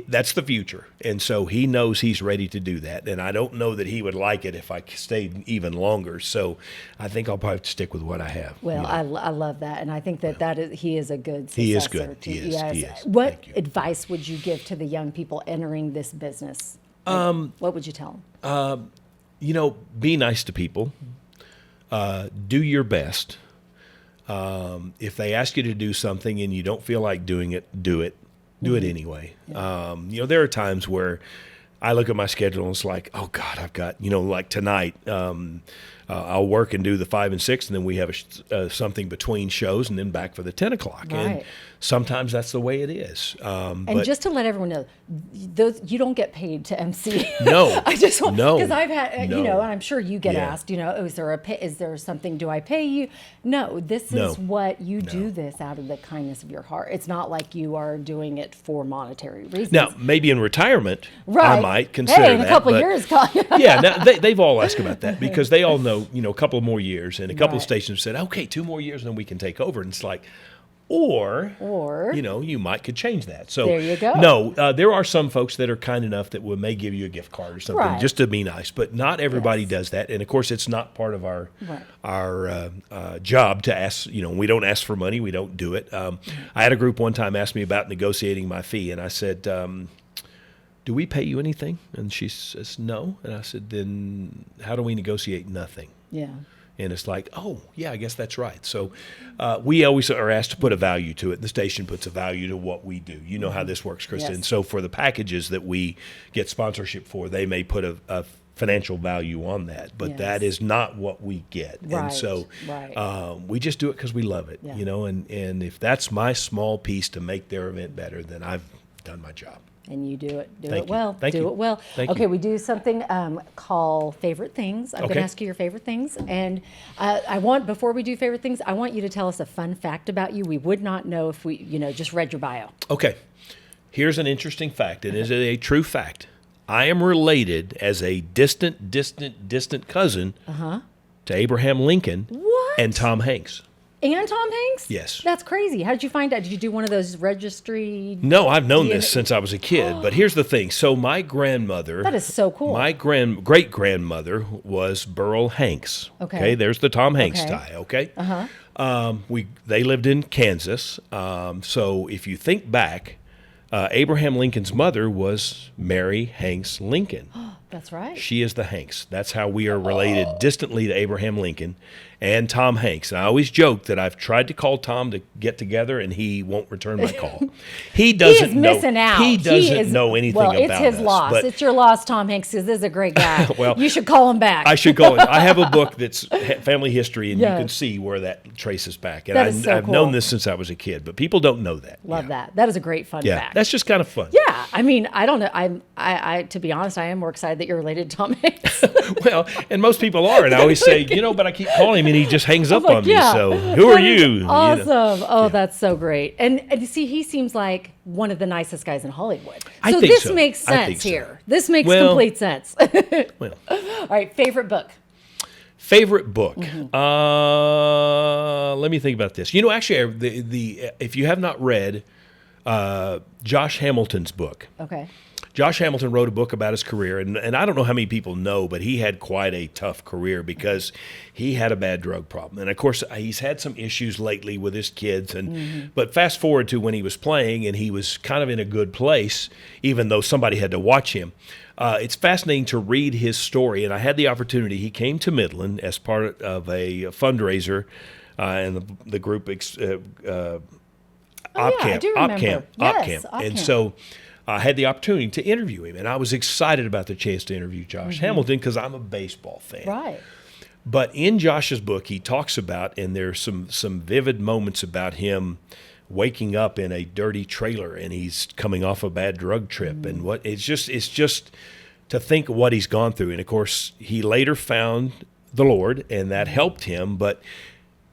that's the future. And so he knows he's ready to do that. And I don't know that he would like it if I stayed even longer. So I think I'll probably stick with what I have. Well, you know. I love that, and I think that is he is a good successor. He is good. To, He is. yes. He is. What Thank you. advice would you give to the young people entering this business? What would you tell them? You know, be nice to people. Do your best. If they ask you to do something and you don't feel like doing it, do it. Do it anyway. Yeah. You know, there are times where I look at my schedule and it's like, oh God, I've got, you know, like tonight, I'll work and do the 5 and 6, and then we have something between shows, and then back for the 10 o'clock. Right. And sometimes that's the way it is. And but just to let everyone know, you don't get paid to MC. No. I just want, No. because I've had, No. you know, and I'm sure you get Yeah. asked, you know, oh, is there something, do I pay you? No, this No. is what you do this out of the kindness of your heart. It's not like you are doing it for monetary reasons. now, maybe in retirement, right. I might consider hey, in that. a couple but- years. Yeah, now, they've all asked about that because they all know, you know, a couple more years, and a couple of Right. stations said, okay, 2 more years and then we can take over. And it's like, or, you know, you could change that. So There you go. No, there are some folks that are kind enough that may give you a gift card or something Right. just to be nice, but not everybody Yes. does that. And of course, it's not part of our Right. job to ask. You know, we don't ask for money. We don't do it. I had a group one time ask me about negotiating my fee, and I said, do we pay you anything? And she says, no. And I said, then how do we negotiate nothing? Yeah. And it's like, oh, yeah, I guess that's right. So we always are asked to put a value to it. The station puts a value to what we do. You know how this works, Krista. Yes. And so for the packages that we get sponsorship for, they may put a financial value on that. But Yes. that is not what we get. Right, And so right. we just do it because we love it, Yeah. you know. And if that's my small piece to make their event better, then I've done my job. And you do it Thank you. well. Thank do you. it well. Thank okay, you. we do something called favorite things. I'm going Okay. to ask you your favorite things, and before we do favorite things, I want you to tell us a fun fact about you. We would not know if we, just read your bio. Okay. Here's an interesting fact. It is a true fact. I am related as a distant cousin to Abraham Lincoln What? and Tom Hanks. And Tom Hanks? Yes. That's crazy. How did you find out? Did you do one of those registry? No, I've known this DNA since I was a kid. But here's the thing. So my grandmother. That is so cool. My great-grandmother was Burl Hanks. Okay. There's the Tom Hanks Okay. tie. Okay. They lived in Kansas. So if you think back, Abraham Lincoln's mother was Mary Hanks Lincoln. That's right. She is the Hanks. That's how we are related distantly to Abraham Lincoln and Tom Hanks. And I always joke that I've tried to call Tom to get together, and he won't return my call. He doesn't He is missing out. He doesn't know anything well, about it's his us, loss. but It's your loss, Tom Hanks, because this is a great guy. Well, you should call him back. I should go. I have a book that's family history, and Yes. you can see where that traces back. And That is so I've cool. known this since I was a kid, but people don't know that. Love Yeah. that. That is a great fun Yeah, fact. that's just kind of fun. Yeah, I mean, I don't know. I to be honest, I am more excited that you're related to Tom Hanks. Well, and most people are, and I always say, but I keep calling him, and he just hangs up Like, on me. yeah, So who are that is you? You know? Awesome. Oh, that's so great. And you see, he seems like one of the nicest guys in Hollywood. I So think this so. makes I sense think so. here. This makes Well- complete sense. Well, All right, favorite book. favorite book. Mm-hmm. Let me think about this. Actually, if you have not read Josh Hamilton's book, Okay. Josh Hamilton wrote a book about his career, and I don't know how many people know, but he had quite a tough career because he had a bad drug problem. And, of course, he's had some issues lately with his kids. But fast forward to when he was playing, and he was kind of in a good place, even though somebody had to watch him. It's fascinating to read his story, and I had the opportunity. He came to Midland as part of a fundraiser, and the group OpCamp. I do remember. Yes, OpCamp. And so I had the opportunity to interview him, and I was excited about the chance to interview Josh Hamilton because I'm a baseball fan. Right. But in Josh's book, he talks about, and there's some vivid moments about him waking up in a dirty trailer, and he's coming off a bad drug trip, and what it's just to think what he's gone through. And of course, he later found the Lord, and that helped him, but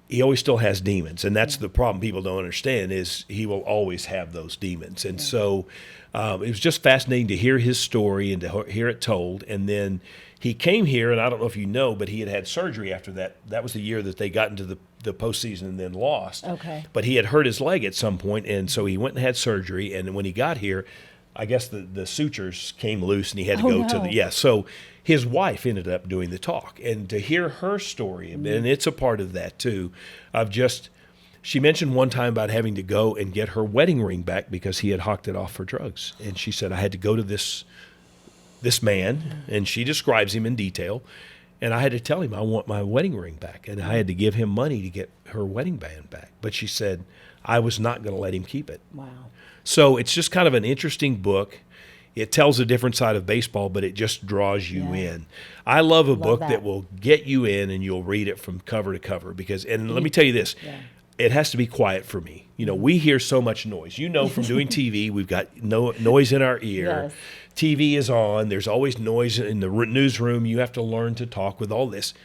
he always still has demons, and that's the problem people don't understand is he will always have those demons. And so it was just fascinating to hear his story and to hear it told. And then he came here, and I don't know if you know, but he had surgery after that. That was the year that they got into the postseason and then lost. Okay. But he had hurt his leg at some point, and so he went and had surgery. And when he got here, I guess the sutures came loose, and he had to go to the so his wife ended up doing the talk. And to hear her story, and it's a part of that too, she mentioned one time about having to go and get her wedding ring back because he had hawked it off for drugs. And she said, I had to go to this man, and she describes him in detail, and I had to tell him I want my wedding ring back, and I had to give him money to get her wedding band back. But she said, I was not going to let him keep it. Wow. So it's just kind of an interesting book. It tells a different side of baseball, but it just draws you in. I love a book that will get you in, and you'll read it from cover to cover. And let me tell you this, it has to be quiet for me. You know, we hear so much noise. You know, from doing TV, we've got noise in our ear. Yes. TV is on. There's always noise in the newsroom. You have to learn to talk with all this.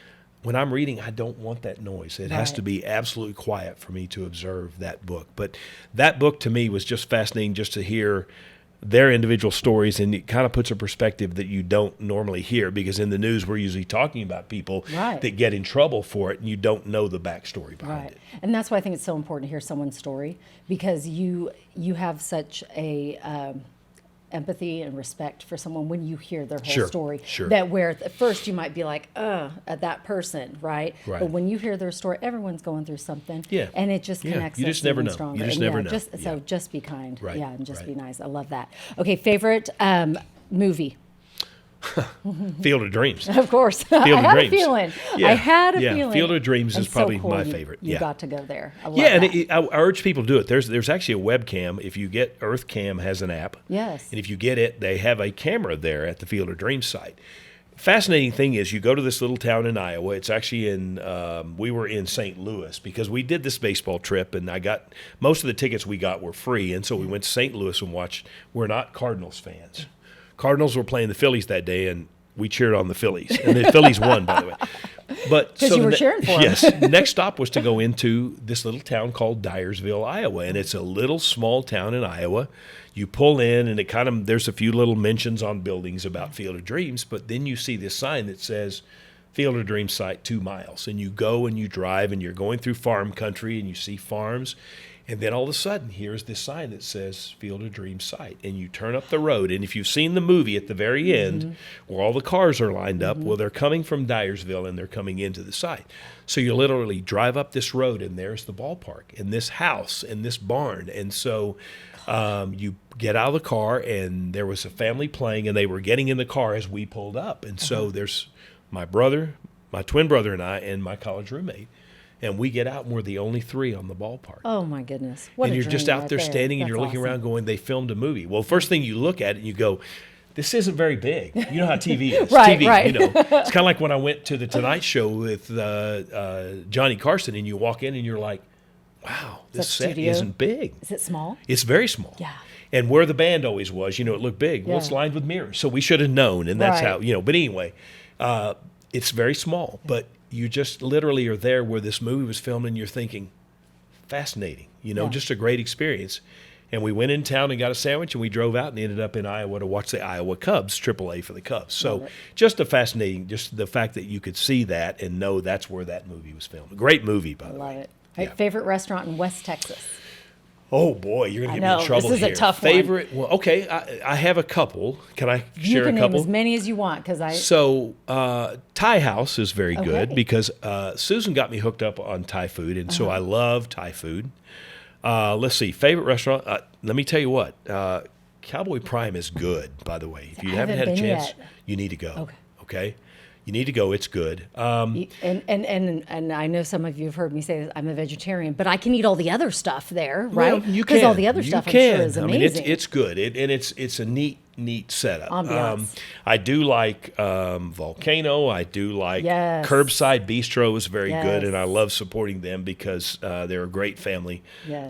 When I'm reading, I don't want that noise. It has to be absolutely quiet for me to observe that book. But that book to me was just fascinating just to hear their individual stories, and it kind of puts a perspective that you don't normally hear, because in the news we're usually talking about people that get in trouble for it, and you don't know the backstory behind it. And that's why I think it's so important to hear someone's story, because you have such a empathy and respect for someone when you hear their whole story. That where at first you might be like, at that person, right? But when you hear their story, everyone's going through something. And it just connects. You just never know. Stronger. You just never know. So just be kind. And just be nice. I love that. Okay, favorite movie? Field of Dreams. Of course. I had a feeling. Field of Dreams is probably my favorite. You got to go there. I love that. And I urge people to do it. There's actually a webcam. If you get EarthCam has an app. Yes. And if you get it, they have a camera there at the Field of Dreams site. Fascinating thing is you go to this little town in Iowa. It's actually we were in St. Louis because we did this baseball trip, and most of the tickets we got were free. And so we went to St. Louis and watched. We're not Cardinals fans. Cardinals were playing the Phillies that day, and we cheered on the Phillies. And the Phillies won, by the way. Because you were cheering for them. Yes. Next stop was to go into this little town called Dyersville, Iowa. And it's a little small town in Iowa. You pull in, and there's a few little mentions on buildings about Field of Dreams, but then you see this sign that says Field of Dreams site 2 miles. And you go and you drive, and you're going through farm country, and you see farms. And then all of a sudden, here's this sign that says Field of Dreams site. And you turn up the road. And if you've seen the movie at the very end, where all the cars are lined up, well, they're coming from Dyersville, and they're coming into the site. So you literally drive up this road, and there's the ballpark, and this house, and this barn. And so you get out of the car, and there was a family playing, and they were getting in the car as we pulled up. And so there's my brother, my twin brother, and I, and my college roommate. And we get out, and we're the only 3 on the ballpark. Oh, my goodness. What and a you're dream just out right there standing, and you're looking around going, they filmed a movie. Well, first thing you look at it, and you go, this isn't very big. You know how TV is. Right. You know, it's kind of like when I went to the Tonight Show with Johnny Carson, and you walk in, and you're like, wow, this set studio? isn't big. Is it small? It's very small. Yeah. And where the band always was, it looked big. Well, it's lined with mirrors. So we should have known, and that's how, but anyway, it's very small. But you just literally are there where this movie was filmed, and you're thinking, fascinating, just a great experience. And we went in town and got a sandwich, and we drove out and ended up in Iowa to watch the Iowa Cubs, AAA for the Cubs. So just a fascinating, just the fact that you could see that and know that's where that movie was filmed. A great movie, by the way. Love it. Right, favorite restaurant in West Texas? Oh boy, you're gonna I get me in know, trouble this is a here. tough one. Favorite? Well, okay, I have a couple. Can I You share can a name couple? as many as you want because I. So Thai House is very good Okay. because Susan got me hooked up on Thai food, and so I love Thai food. Let's see, favorite restaurant. Let me tell you what. Cowboy Prime is good, by the way. If you haven't had a been chance, yet. you need to go. Okay. Okay, you need to go. It's good. And I know some of you have heard me say this, I'm a vegetarian, but I can eat all the other stuff there, right? Well, you Because can. all the other You stuff I'm can. sure is I amazing. mean, it's good, and it's a neat setup. Ambiance. I do like Volcano. I do like Yes. Curbside Bistro is very good, and I Yes. love supporting them because they're a great family. Yes.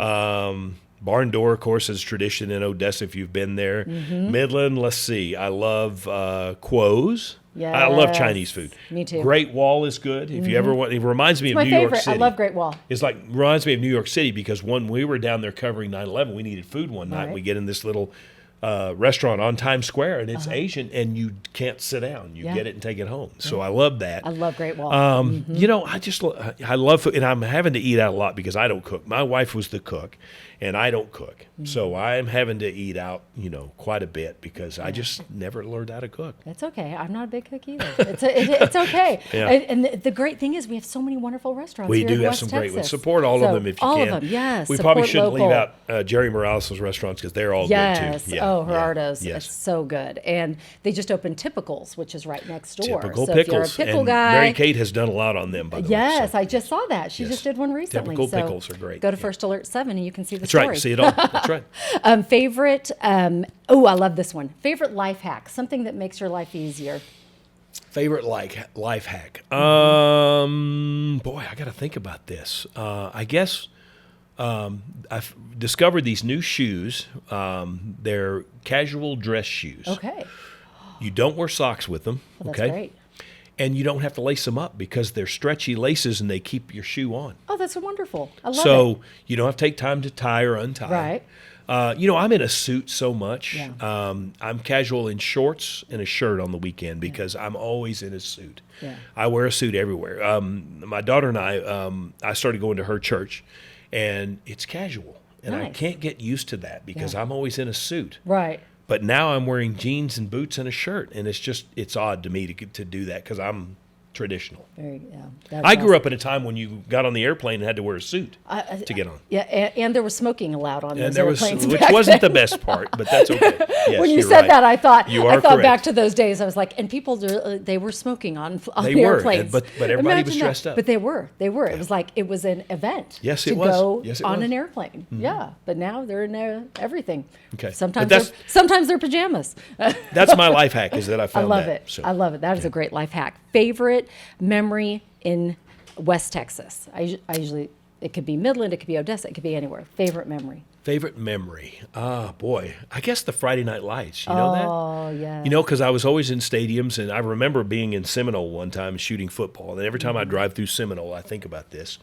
Barn Door, of course, is tradition in Odessa if you've been there. Mm-hmm. Midland, let's see. I love Quo's. I love Yes. Chinese food. Me too. Great Wall is good. If you ever want, it reminds me It's of my New favorite. York City. I love Great Wall. It's like reminds me of New York City because when we were down there covering 9/11, we needed food one night. Right. We get in this little restaurant on Times Square, and it's Asian, and you can't sit down. You Yeah. get it and take it home. So I love that. I love Great Wall. You know, I love food, and I'm having to eat out a lot because I don't cook. My wife was the cook, and I don't cook. So I'm having to eat out, quite a bit because I just never learned how to cook. It's okay. I'm not a big cook either. It's okay. Yeah. And the great thing is we have so many wonderful restaurants We here do in have West some great ones. Texas. Support all So, of them if you all can. All of them, yes. We probably Support shouldn't local. leave out Jerry Morales' restaurants because they're all Yes. good too. Yeah, Oh, Gerardo's. Yes. It's so good. And they just opened Typicals, which is right next door. Typical so pickles. if you're a pickle and guy. Mary Kate has done a lot on them, by the way. Yes, so. I just saw that. She Yes. just did one recently. Typical so pickles are great. Go to Yeah. First Alert 7 and you can see the That's story. right. See it all. That's right. Favorite, I love this one. Favorite life hack, something that makes your life easier. Favorite life hack. Boy, I got to think about this. I guess I've discovered these new shoes. They're casual dress shoes. Okay. You don't wear socks with them. Well, that's okay. great. And you don't have to lace them up because they're stretchy laces and they keep your shoe on. Oh, that's wonderful. I love it. So you don't have to take time to tie or untie. Right. I'm in a suit so much. Yeah. I'm casual in shorts and a shirt on the weekend because I'm always in a suit. Yeah. I wear a suit everywhere. My daughter and I started going to her church, and it's casual. And I Nice. can't get used to that because I'm always in a suit. Right. But now I'm wearing jeans and boots and a shirt, and it's odd to me to do that because I'm traditional. Very, yeah. I grew up in a time when you got on the airplane and had to wear a suit to get on. Yeah, and there was smoking allowed on And those there was, airplanes which back wasn't then. the best part, but that's okay. Yes, When you you're said right. that, I thought You are back correct. to those days. I was like, and people they were smoking on They the were, airplanes. but everybody Imagine was that. dressed up. But they were. It was like it was an event. Yes, to it was. go Yes, it on was. an airplane. Yeah, but now they're in everything. Okay. Sometimes But sometimes they're pajamas. That's my life hack is that I I found love that. it. So, I love it. That is a great life hack. Favorite memory in West Texas? I usually, it could be Midland, it could be Odessa, it could be anywhere. Favorite memory? Favorite memory? Boy. I guess the Friday Night Lights. You know that? Oh, yeah. Because I was always in stadiums, and I remember being in Seminole one time and shooting football. And every time I drive through Seminole, I think about this.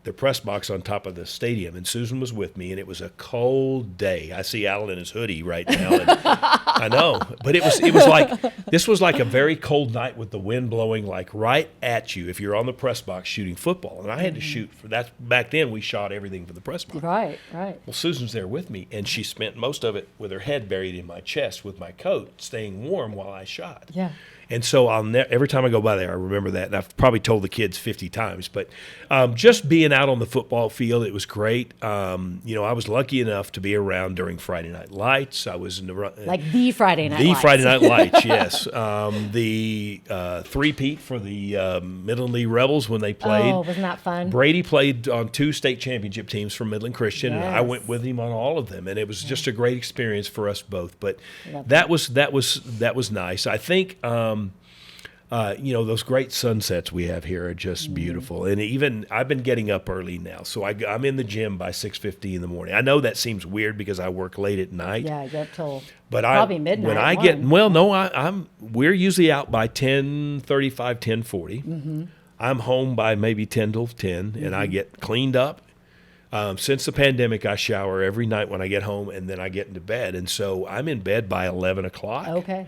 The press box on top of the stadium, and Susan was with me, and it was a cold day. I see Alan in his hoodie right now, and I know, but it was like a very cold night with the wind blowing like right at you if you're on the press box shooting football, and I had to shoot for that. Back then, we shot everything for the press box. Right. Well, Susan's there with me, and she spent most of it with her head buried in my chest with my coat, staying warm while I shot. Yeah. And so every time I go by there, I remember that. And I've probably told the kids 50 times. But just being out on the football field, it was great. I was lucky enough to be around during Friday Night Lights. I was in the Like the Friday Night the Lights. Friday Night Lights, yes. The three-peat for the Midland Lee Rebels when they played. Oh, wasn't that fun? Brady played on 2 state championship teams for Midland Christian, and I Yes. went with him on all of them, and it was just a great experience for us both. But Love that was nice. I think those great sunsets we have here are just beautiful, and even I've been getting up early now, so I'm in the gym by 6:50 in the morning. I know that seems weird because I work late at night. Yeah, get up till But probably midnight. when I get we're usually out by 10:35, 10:40. Mm-hmm. I'm home by maybe 10 till 10, and I get cleaned up. Since the pandemic, I shower every night when I get home, and then I get into bed, and so I'm in bed by 11 o'clock. Okay.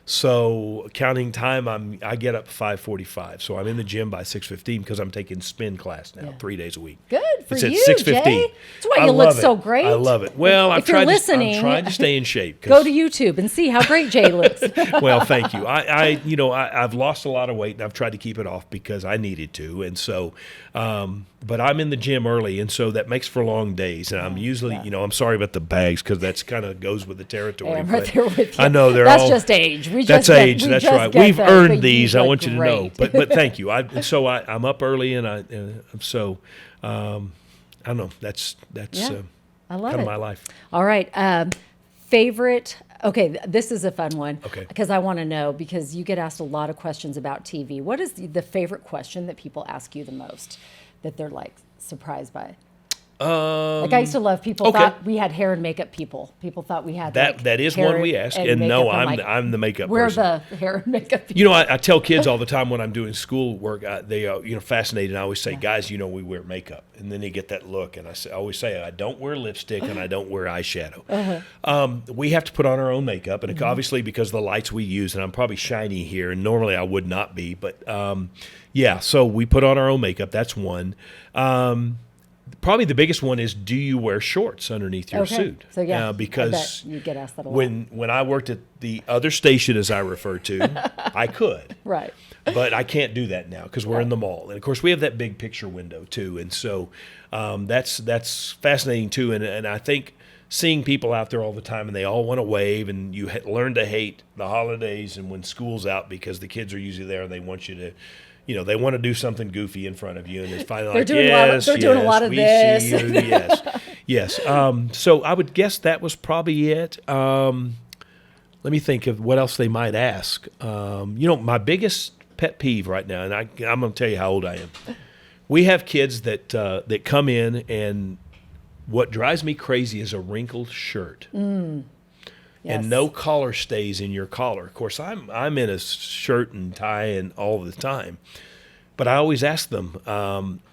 So counting time, I get up 5:45. So I'm in the gym by 6:15 because I'm taking spin class now 3 days a week. Good for it's you, at 6:15. Jay. That's why you look so great. I love it. Well, if you're listening, I'm trying to stay in shape. Go to YouTube and see how great Jay looks. Well, thank you. I've lost a lot of weight and I've tried to keep it off because I needed to. And so, but I'm in the gym early, and so that makes for long days. And I'm usually, I'm sorry about the bags because that's kind of goes with the territory. Hey, I'm right there with you. I know that's just age. That's age. That's right. We've earned these. I want you to know. Great. But thank you. I'm up early, and I don't know. That's I love kind it. of my life. All right. Favorite. Okay, this is a fun one. Okay. Because I want to know, because you get asked a lot of questions about TV. What is the favorite question that people ask you the most, that they're like surprised by? Like I used to love people thought we had hair and makeup people. People thought we had that is one we ask. And no, I'm the makeup we're person. We're the hair and makeup people. I tell kids all the time when I'm doing school work, they are fascinated. I always say, guys, we wear makeup, and then they get that look. And I always say, I don't wear lipstick and I don't wear eyeshadow. We have to put on our own makeup, and obviously because of the lights we use, and I'm probably shiny here, and normally I would not be, but so we put on our own makeup. That's one. Probably the biggest one is, do you wear shorts underneath your suit? So because you get asked that a lot. When I worked at the other station, as I refer to, I could. Right. But I can't do that now because we're in the mall. And, of course, we have that big picture window, too. And so that's fascinating, too. And I think seeing people out there all the time, and they all want to wave, and you learn to hate the holidays and when school's out because the kids are usually there and they want you to – they want to do something goofy in front of you, and it's finally they're doing a lot of this. See you. Yes. So I would guess that was probably it. Let me think of what else they might ask. My biggest pet peeve right now, and I'm going to tell you how old I am. We have kids that come in, and what drives me crazy is a wrinkled shirt. Yes. And no collar stays in your collar. Of course, I'm in a shirt and tie and all the time, but I always ask them,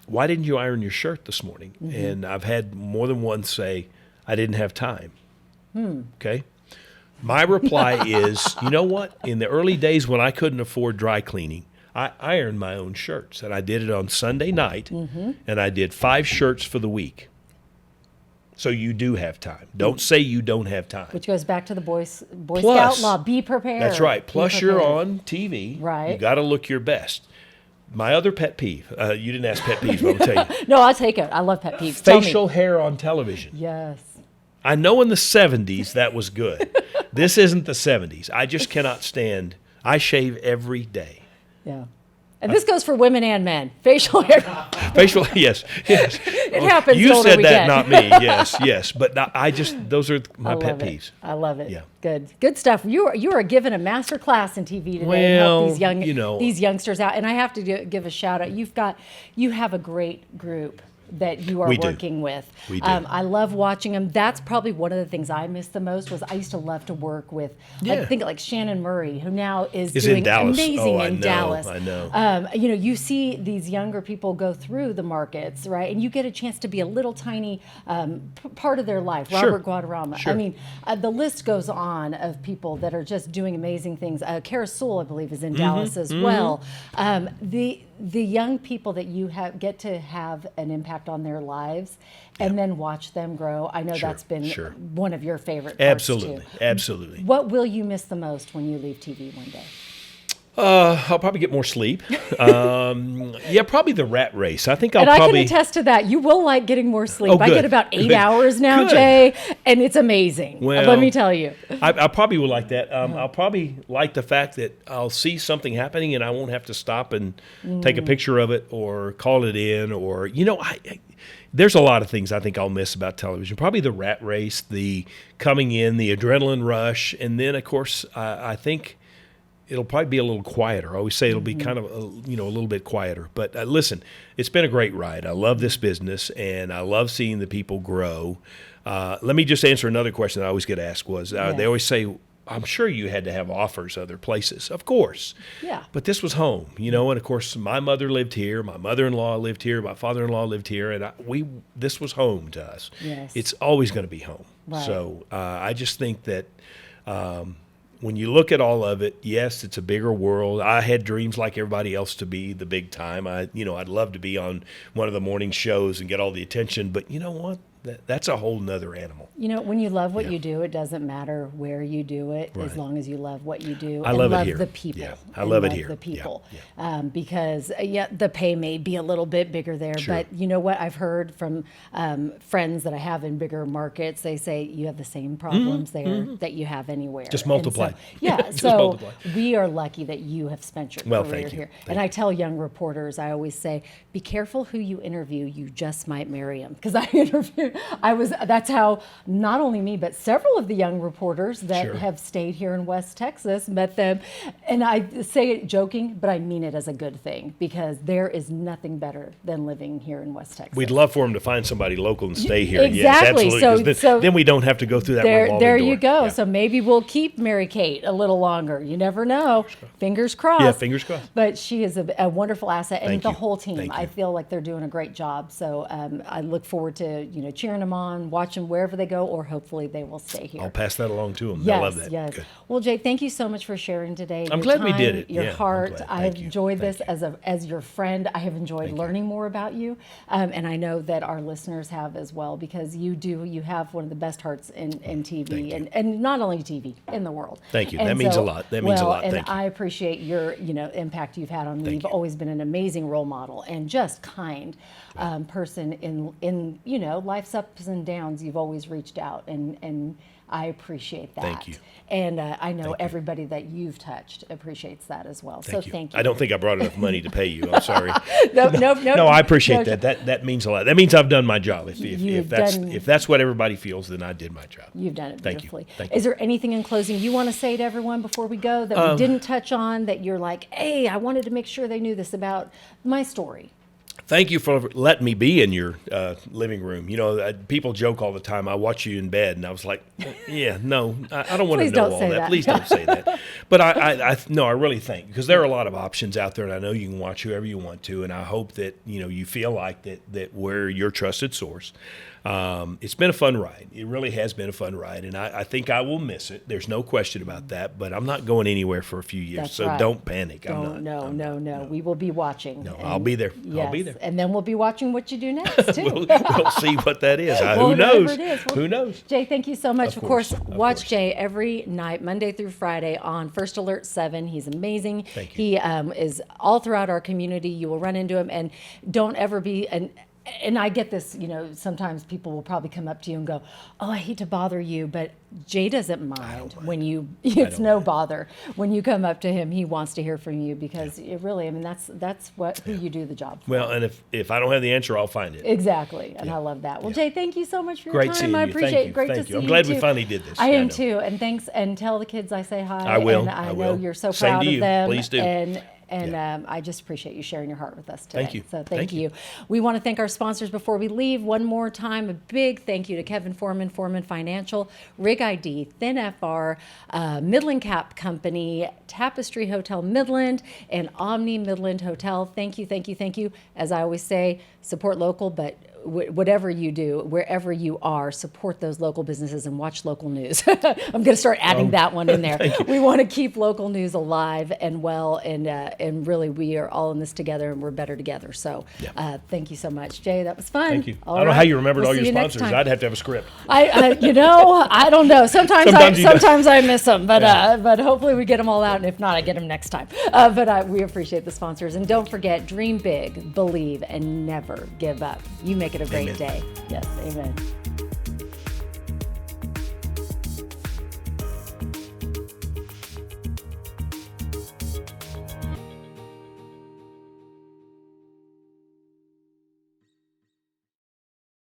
why didn't you iron your shirt this morning? And I've had more than one say, I didn't have time. Okay. My reply is, you know what? In the early days when I couldn't afford dry cleaning, I ironed my own shirts, and I did it on Sunday night, and I did 5 shirts for the week. So you do have time. Don't say you don't have time. Which goes back to the Boy Scout law. Be prepared. That's right. Plus you're on TV. Right. You got to look your best. My other pet peeve. You didn't ask pet peeves, but I'll tell you. No, I'll take it. I love pet peeves. Facial hair on television. Yes. I know in the 70s that was good. This isn't the 70s. I just cannot stand. I shave every day. Yeah. And this goes for women and men. Facial hair. Facial, yes. It happens. You said that, not me. Yes. But those are my pet peeves. I love it. Yeah. Good stuff. You are giving a master class in TV today to help these youngsters out. And I have to give a shout out. You have a great group that you are working with. We do. I love watching them. That's probably one of the things I miss the most. Was I used to love to work with, I think like Shannon Murray, who now is doing in Dallas. amazing in Dallas. I know. You see these younger people go through the markets, right? And you get a chance to be a little tiny part of their life. Sure. Robert Guadarrama. Sure. I mean, the list goes on of people that are just doing amazing things. Kara Sewell, I believe, is in Dallas as well. The young people that you get to have an impact on their lives and then watch them grow. I know that's been one of your favorite parts too. Absolutely. What will you miss the most when you leave TV one day? I'll probably get more sleep. Probably the rat race. I think I can attest to that. You will like getting more sleep. I get about 8 hours now, Jay, and it's amazing. Well, let me tell you. I probably will like that. I'll probably like the fact that I'll see something happening and I won't have to stop and take a picture of it or call it in or, there's a lot of things I think I'll miss about television. Probably the rat race, the coming in, the adrenaline rush, and then, of course, I think it'll probably be a little quieter. I always say it'll be kind of, a little bit quieter. But listen, it's been a great ride. I love this business, and I love seeing the people grow. Let me just answer another question I always get asked was, they always say, I'm sure you had to have offers other places. Of course. Yeah. But this was home, and of course, my mother lived here, my mother-in-law lived here, my father-in-law lived here, and this was home to us. Yes. It's always going to be home. Right. So I just think that when you look at all of it, yes, it's a bigger world. I had dreams like everybody else to be the big time. I'd love to be on one of the morning shows and get all the attention. But you know what? That's a whole nother animal. When you love what you do, it doesn't matter where you do it, as long as you love what you do. I love it here. The people. Yeah, I love it here. The people. Yeah. Because the pay may be a little bit bigger there, Sure. but you know what? I've heard from friends that I have in bigger markets. They say you have the same problems there that you have anywhere. Just multiply. So, multiply. We are lucky that you have spent your career thank you. here. Thank and you. I tell young reporters, I always say, be careful who you interview. You just might marry them. Because that's how not only me, but several of the young reporters that Sure. have stayed here in West Texas met them. And I say it joking, but I mean it as a good thing, because there is nothing better than living here in West Texas. We'd love for them to find somebody local and stay here. Exactly. Yes, absolutely. 'Cause So then we don't have to go through that revolving there door. you go. Yeah. So maybe we'll keep Mary Kate a little longer. You never know. Fingers crossed. Yeah, fingers crossed. But she is a wonderful asset, and Thank the you. whole team. Thank I you. feel like they're doing a great job. So I look forward to cheering them on, watching wherever they go, or hopefully they will stay here. I'll pass that along to them. Yes, I love that. yes. Good. Well, Jay, thank you so much for sharing today. I'm Your glad we did it. Your Yeah, I'm heart. glad. I have Thank you. enjoyed Thank this as your friend. I have enjoyed learning more about you, and I know that our listeners have as well, because you have one of the best hearts in TV, Thank you. and not only TV, in the world. Thank you. And That means a lot. That means a lot. And Thank you. I appreciate your impact you've had on me. Thank You've you. always been an amazing role model and just kind person in life's ups and downs. You've always reached out, and I appreciate that. Thank you. And I know Thank you. everybody that you've touched appreciates that as well. Thank So you. thank you. I don't think I brought enough money to pay you. I'm sorry. No, No, I appreciate that. That means a lot. That means I've done my job. You've If that's what everybody feels, then I did my job. You've done it Thank you. beautifully. Thank you. Is there anything in closing you want to say to everyone before we go that we didn't touch on, that you're like, hey, I wanted to make sure they knew this about my story? Thank you for letting me be in your living room. People joke all the time, I watch you in bed, and I was like, yeah, no, I don't want to Please know don't all say that. that. Please don't say that. But I really think, because there are a lot of options out there, and I know you can watch whoever you want to, and I hope that you feel like that we're your trusted source. It's been a fun ride. It really has been a fun ride, and I think I will miss it. There's no question about that, but I'm not going anywhere for a few years, That's so right. don't panic. No. We will be watching. No, And- I'll be there. Yes. I'll be there. And then we'll be watching what you do next, too. We'll see what that is. Well, Who knows? whatever it is. Well, Who knows? Jay, thank you so much. Of course, of watch course. Jay every night, Monday through Friday on First Alert 7. He's amazing. Thank He you. is all throughout our community. You will run into him, and don't ever be and I get this, sometimes people will probably come up to you and go, oh, I hate to bother you, but Jay doesn't mind when it's no bother. When you come up to him, he wants to hear from you, because it really, that's who you do the job for. Well, and if I don't have the answer, I'll find it. Exactly, and I love that. Well, Jay, thank you so much for your Great time. seeing I you. appreciate Thank it. you. Great Thank to you. see I'm you glad we too. finally did this. I Yeah, I am know. too, and thanks, and tell the kids I say hi. I will. And I I know will. you're so Same proud to of you. them. Please do. And I just appreciate you sharing your heart with us today. Thank you. So Thank you. We want to thank our sponsors before we leave. One more time, a big thank you to Kevin Foreman Financial, Rig ID, Thin FR, Midland Cap Company, Tapestry Hotel Midland, and Omni Midland Hotel. Thank you, thank you, thank you. As I always say, support local, but whatever you do, wherever you are, support those local businesses and watch local news. I'm going to start adding that one in there. We want to keep local news alive and well, and really we are all in this together, and we're better together. So thank you so much, Jay. That was fun. Thank you. All I don't know how right. you remembered We'll all your see you next sponsors. time. I'd have to have a script. I don't know. Sometimes you don't. sometimes I miss them, but hopefully we get them all out, and if not, I get them next time. But we appreciate the sponsors, and don't forget, dream big, believe, and never give up. You make it a great Amen. day. Yes, amen.